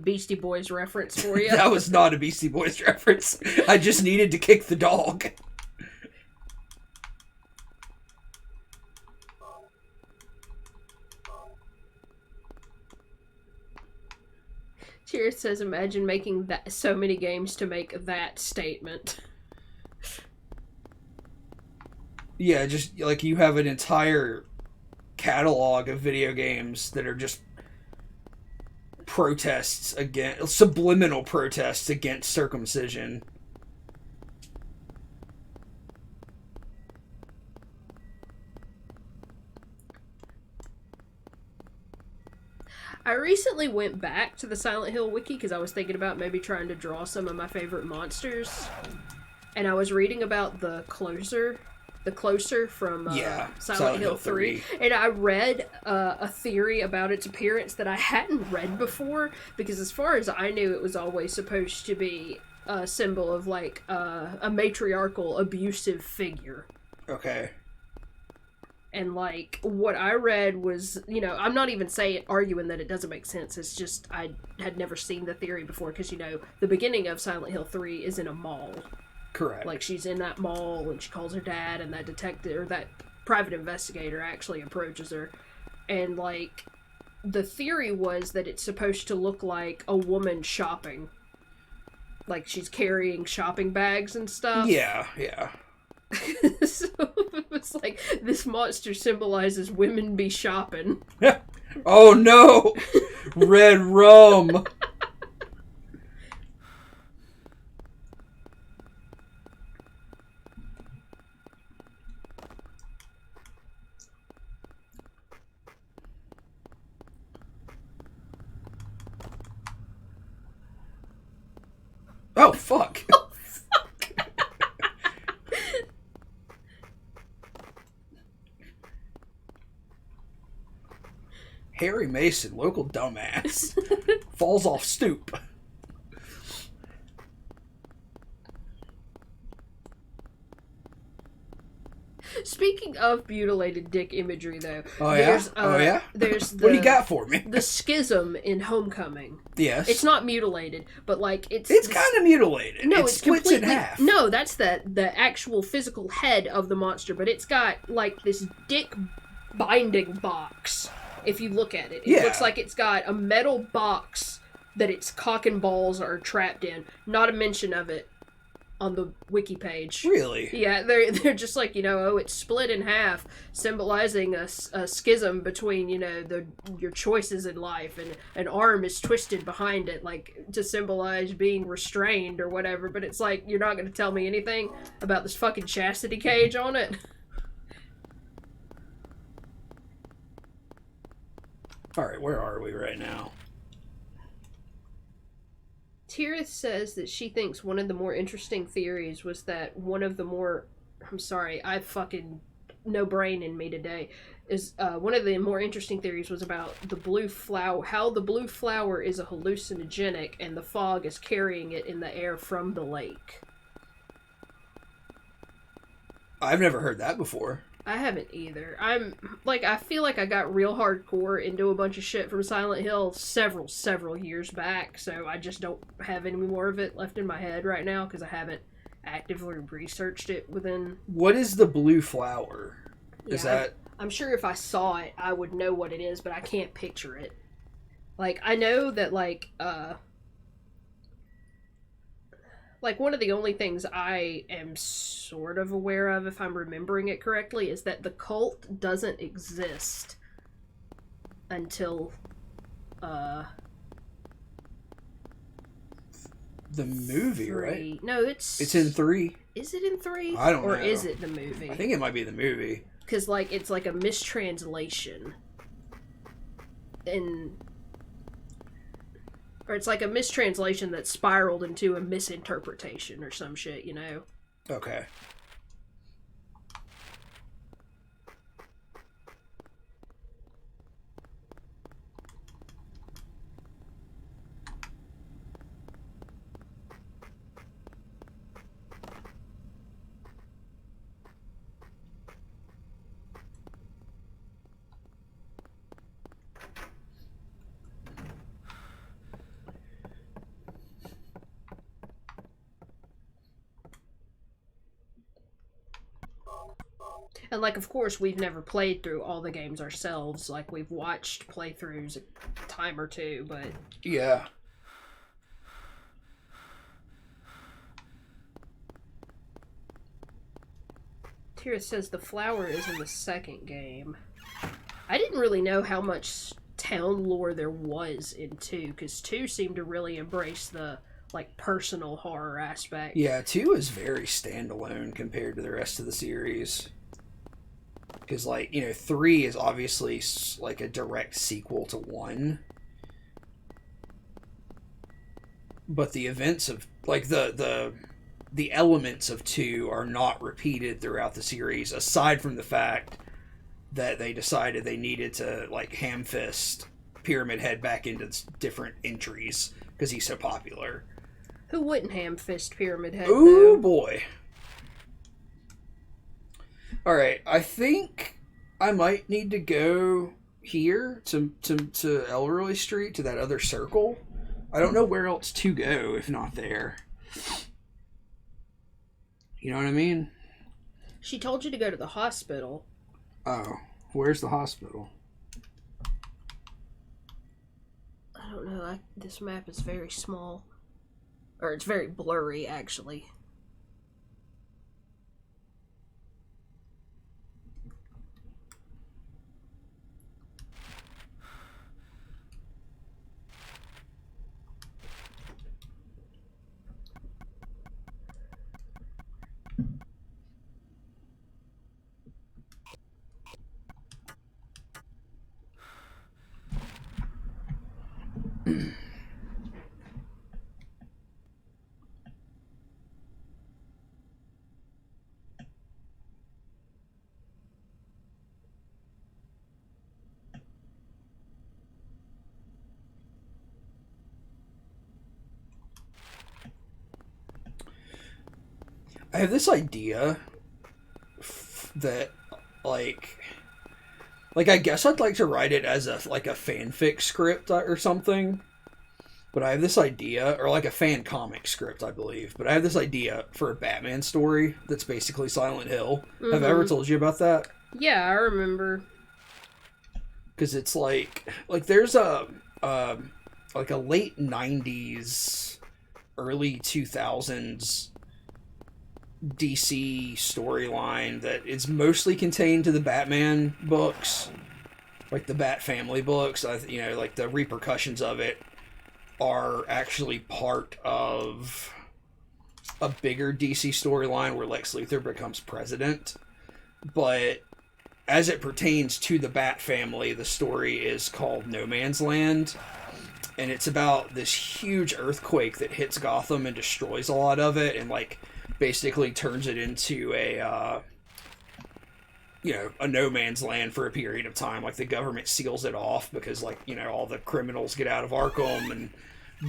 Beastie Boys reference for you. That was not a Beastie Boys reference. I just needed to kick the dog. Cheers says, imagine making that so many games to make that statement. Yeah, just like you have an entire catalog of video games that are just protests against, subliminal protests against circumcision. I recently went back to the Silent Hill wiki because I was thinking about maybe trying to draw some of my favorite monsters. And I was reading about the Closer from Silent Hill 3. And I read a theory about its appearance that I hadn't read before, because as far as I knew, it was always supposed to be a symbol of like a matriarchal abusive figure. Okay. And, like, what I read was, you know, I'm not even arguing that it doesn't make sense. It's just I had never seen the theory before because, you know, the beginning of Silent Hill 3 is in a mall. Correct. Like, she's in that mall and she calls her dad, and that detective, or that private investigator actually approaches her. And, like, the theory was that it's supposed to look like a woman shopping. Like, she's carrying shopping bags and stuff. Yeah. So it's like, this monster symbolizes women be shopping. Oh no! Red rum! Oh fuck! Harry Mason, local dumbass, falls off stoop. Speaking of mutilated dick imagery, though, Oh yeah. There's What do you got for me? the schism in Homecoming. Yes. It's not mutilated, but like It's kind of mutilated. No, it it's splits completely in half. No, that's the actual physical head of the monster, but it's got like this dick binding box. If you look at it, it looks like it's got a metal box that its cock and balls are trapped in. Not a mention of it on the wiki page. Really? Yeah, they're just like, it's split in half, symbolizing a schism between, your choices in life, and an arm is twisted behind it, like, to symbolize being restrained or whatever, but it's like, you're not going to tell me anything about this fucking chastity cage on it? Alright, where are we right now? Tirith says that she thinks one of the more interesting theories was that one of the more... I'm sorry, I fucking... no brain in me today. Is one of the more interesting theories was about the blue flower... how the blue flower is a hallucinogenic and the fog is carrying it in the air from the lake. I've never heard that before. I haven't either. I feel like I got real hardcore into a bunch of shit from Silent Hill several years back, so I just don't have any more of it left in my head right now, because I haven't actively researched it within... What is the blue flower? Is that... I'm sure if I saw it, I would know what it is, but I can't picture it. Like, I know that, like, one of the only things I am sort of aware of, if I'm remembering it correctly, is that the cult doesn't exist until, the movie, 3. right? No, it's in 3. Is it in 3? I don't know. Or is it the movie? I think it might be the movie. Because, like, it's like a mistranslation. Or it's like a mistranslation that spiraled into a misinterpretation or some shit, Okay. And, like, of course, we've never played through all the games ourselves. Like, we've watched playthroughs a time or two, but... Yeah. Tira says the flower is in the second game. I didn't really know how much town lore there was in 2, because 2 seemed to really embrace the, like, personal horror aspect. Yeah, 2 is very standalone compared to the rest of the series. Because, like, 3 is obviously, like, a direct sequel to 1. But the events of, like, the elements of 2 are not repeated throughout the series, aside from the fact that they decided they needed to, like, ham-fist Pyramid Head back into different entries, because he's so popular. Who wouldn't ham-fist Pyramid Head, Ooh, though? boy. Alright, I think I might need to go here to Elroy Street, to that other circle. I don't know where else to go if not there. You know what I mean? She told you to go to the hospital. Oh, where's the hospital? I don't know. This map is very small. Or it's very blurry, actually. I have this idea that like I guess I'd like to write it as a fanfic script or something. But I have this idea, or like a fan comic script, I believe. But I have this idea for a Batman story that's basically Silent Hill. Mm-hmm. Have I ever told you about that? Yeah, I remember. Because it's like there's a late 90s, early 2000s DC storyline that is mostly contained to the Batman books, like the Bat Family books. Like the repercussions of it are actually part of a bigger DC storyline where Lex Luthor becomes president. But as it pertains to the Bat Family, the story is called No Man's Land. And it's about this huge earthquake that hits Gotham and destroys a lot of it and, like, basically turns it into a no man's land for a period of time. Like, the government seals it off because, like, all the criminals get out of Arkham and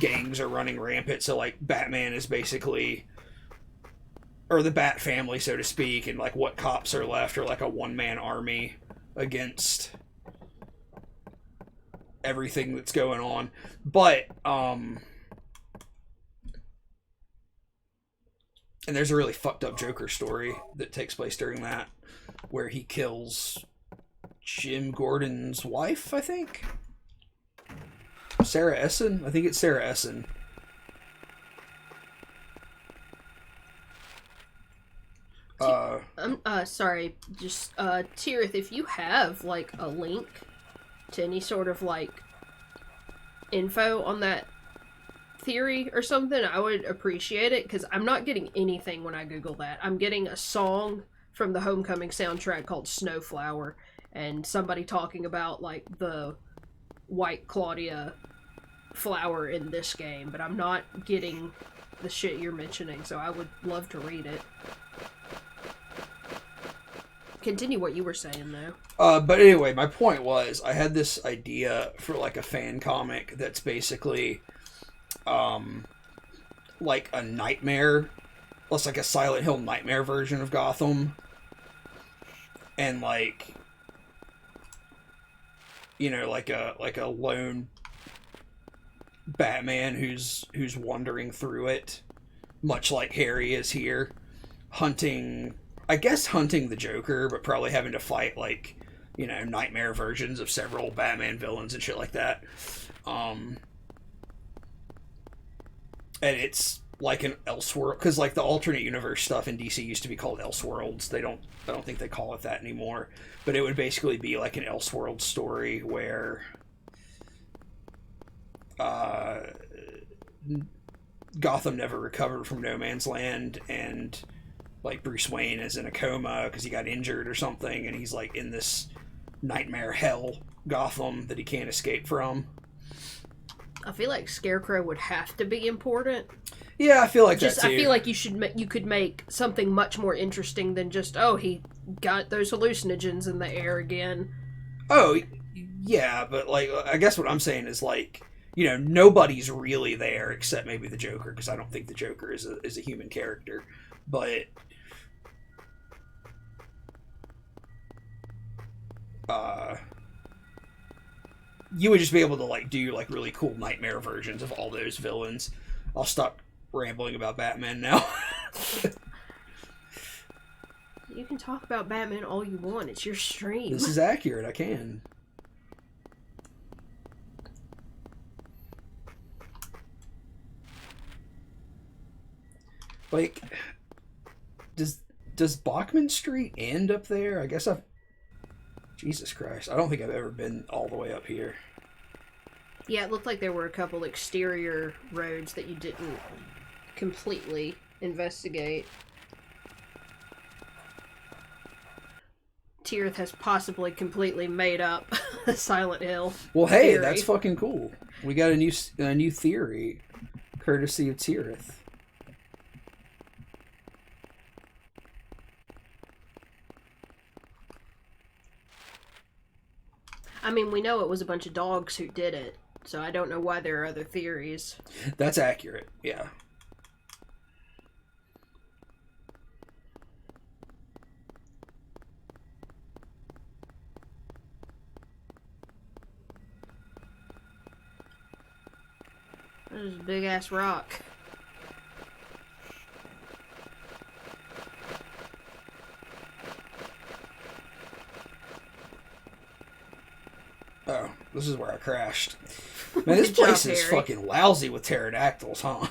gangs are running rampant. So, like, Batman is basically, or the Bat Family, so to speak, and, like, what cops are left are, like, a one-man army against everything that's going on. But, and there's a really fucked up Joker story that takes place during that, where he kills Jim Gordon's wife, I think? Sarah Essen? I think it's Sarah Essen. I'm sorry, just Tirith, if you have like a link to any sort of like info on that theory or something, I would appreciate it, because I'm not getting anything when I Google that. I'm getting a song from the Homecoming soundtrack called Snowflower, and somebody talking about like the White Claudia flower in this game, but I'm not getting the shit you're mentioning, so I would love to read it. Continue what you were saying, though. But anyway, my point was, I had this idea for, like, a fan comic that's basically, like a nightmare. It's like a Silent Hill nightmare version of Gotham. And, like, like a lone Batman who's wandering through it, much like Harry is here, hunting the Joker, but probably having to fight, like, nightmare versions of several Batman villains and shit like that. And it's like an Elseworld, because, like, the alternate universe stuff in DC used to be called Elseworlds. I don't think they call it that anymore. But it would basically be like an Elseworld story where Gotham never recovered from No Man's Land, and, like, Bruce Wayne is in a coma because he got injured or something, and he's, like, in this nightmare hell Gotham that he can't escape from. I feel like Scarecrow would have to be important. Yeah, I feel like that too. I feel like you could make something much more interesting than just, oh, he got those hallucinogens in the air again. Oh, yeah, but, like, I guess what I'm saying is, like, nobody's really there except maybe the Joker, because I don't think the Joker is a human character. But you would just be able to, like, do, like, really cool nightmare versions of all those villains. I'll stop rambling about Batman now. You can talk about Batman all you want. It's your stream. This is accurate. I can. Like, does Bachman Street end up there? I guess Jesus Christ. I don't think I've ever been all the way up here. Yeah, it looked like there were a couple exterior roads that you didn't completely investigate. Tirith has possibly completely made up Silent Hill. Well, hey, theory. That's fucking cool. We got a new theory, courtesy of Tirith. I mean, we know it was a bunch of dogs who did it, so I don't know why there are other theories. That's accurate, yeah. There's a big ass rock. Oh, this is where I crashed. Man, this Good job, place is Harry. fucking lousy with pterodactyls, huh?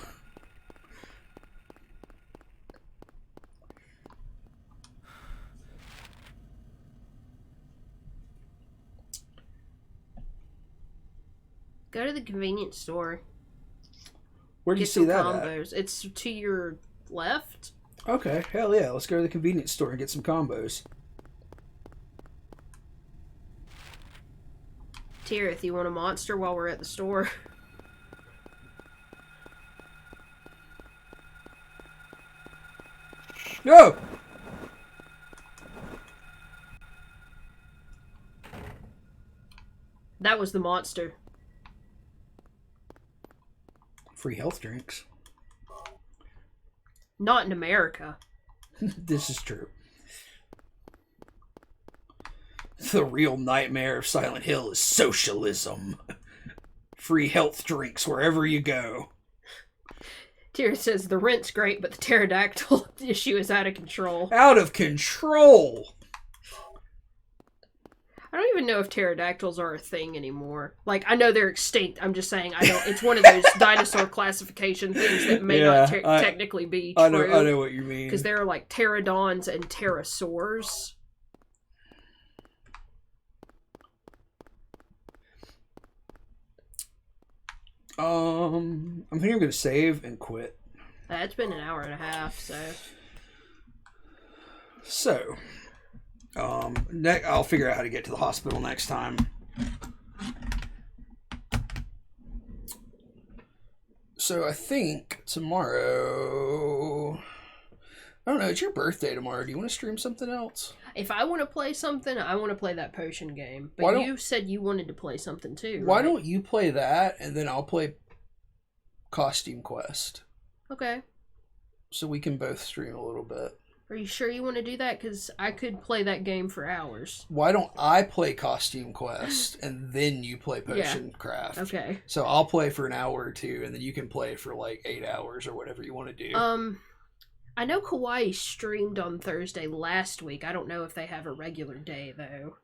Go to the convenience store. Where do you Get see some that combos. It's to your left. at? Okay, hell yeah. Let's go to the convenience store and get some combos. Tirith, you want a monster while we're at the store? Go! That was the monster. Free health drinks. Not in America. This is true. The real nightmare of Silent Hill is socialism. Free health drinks wherever you go. Tirith says the rent's great, but the pterodactyl issue is out of control. Out of control! I don't even know if pterodactyls are a thing anymore. Like, I know they're extinct. I'm just saying, I don't. It's one of those dinosaur classification things that may not technically be true. I know what you mean. Because there are like pterodons and pterosaurs. I think I'm gonna save and quit. It's been an hour and a half, so. So, I'll figure out how to get to the hospital next time. So I think tomorrow. I don't know. It's your birthday tomorrow. Do you want to stream something else? If I want to play something, I want to play that potion game. Why But don't- you said you wanted to play something too. Why right? don't you play that and then I'll play Costume Quest, Okay. so we can both stream a little bit. Are you sure you want to do that? Because I could play that game for hours. Why don't I play Costume Quest and then you play Potion Craft? Okay. So I'll play for an hour or two, and then you can play for like 8 hours or whatever you want to do. I know Kawaii streamed on Thursday last week. I don't know if they have a regular day though.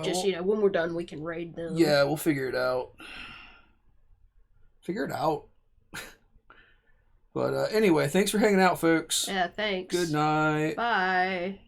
Just when we're done, we can raid them. Yeah, we'll figure it out. Figure it out. But anyway, thanks for hanging out, folks. Yeah. Thanks. Good night. Bye.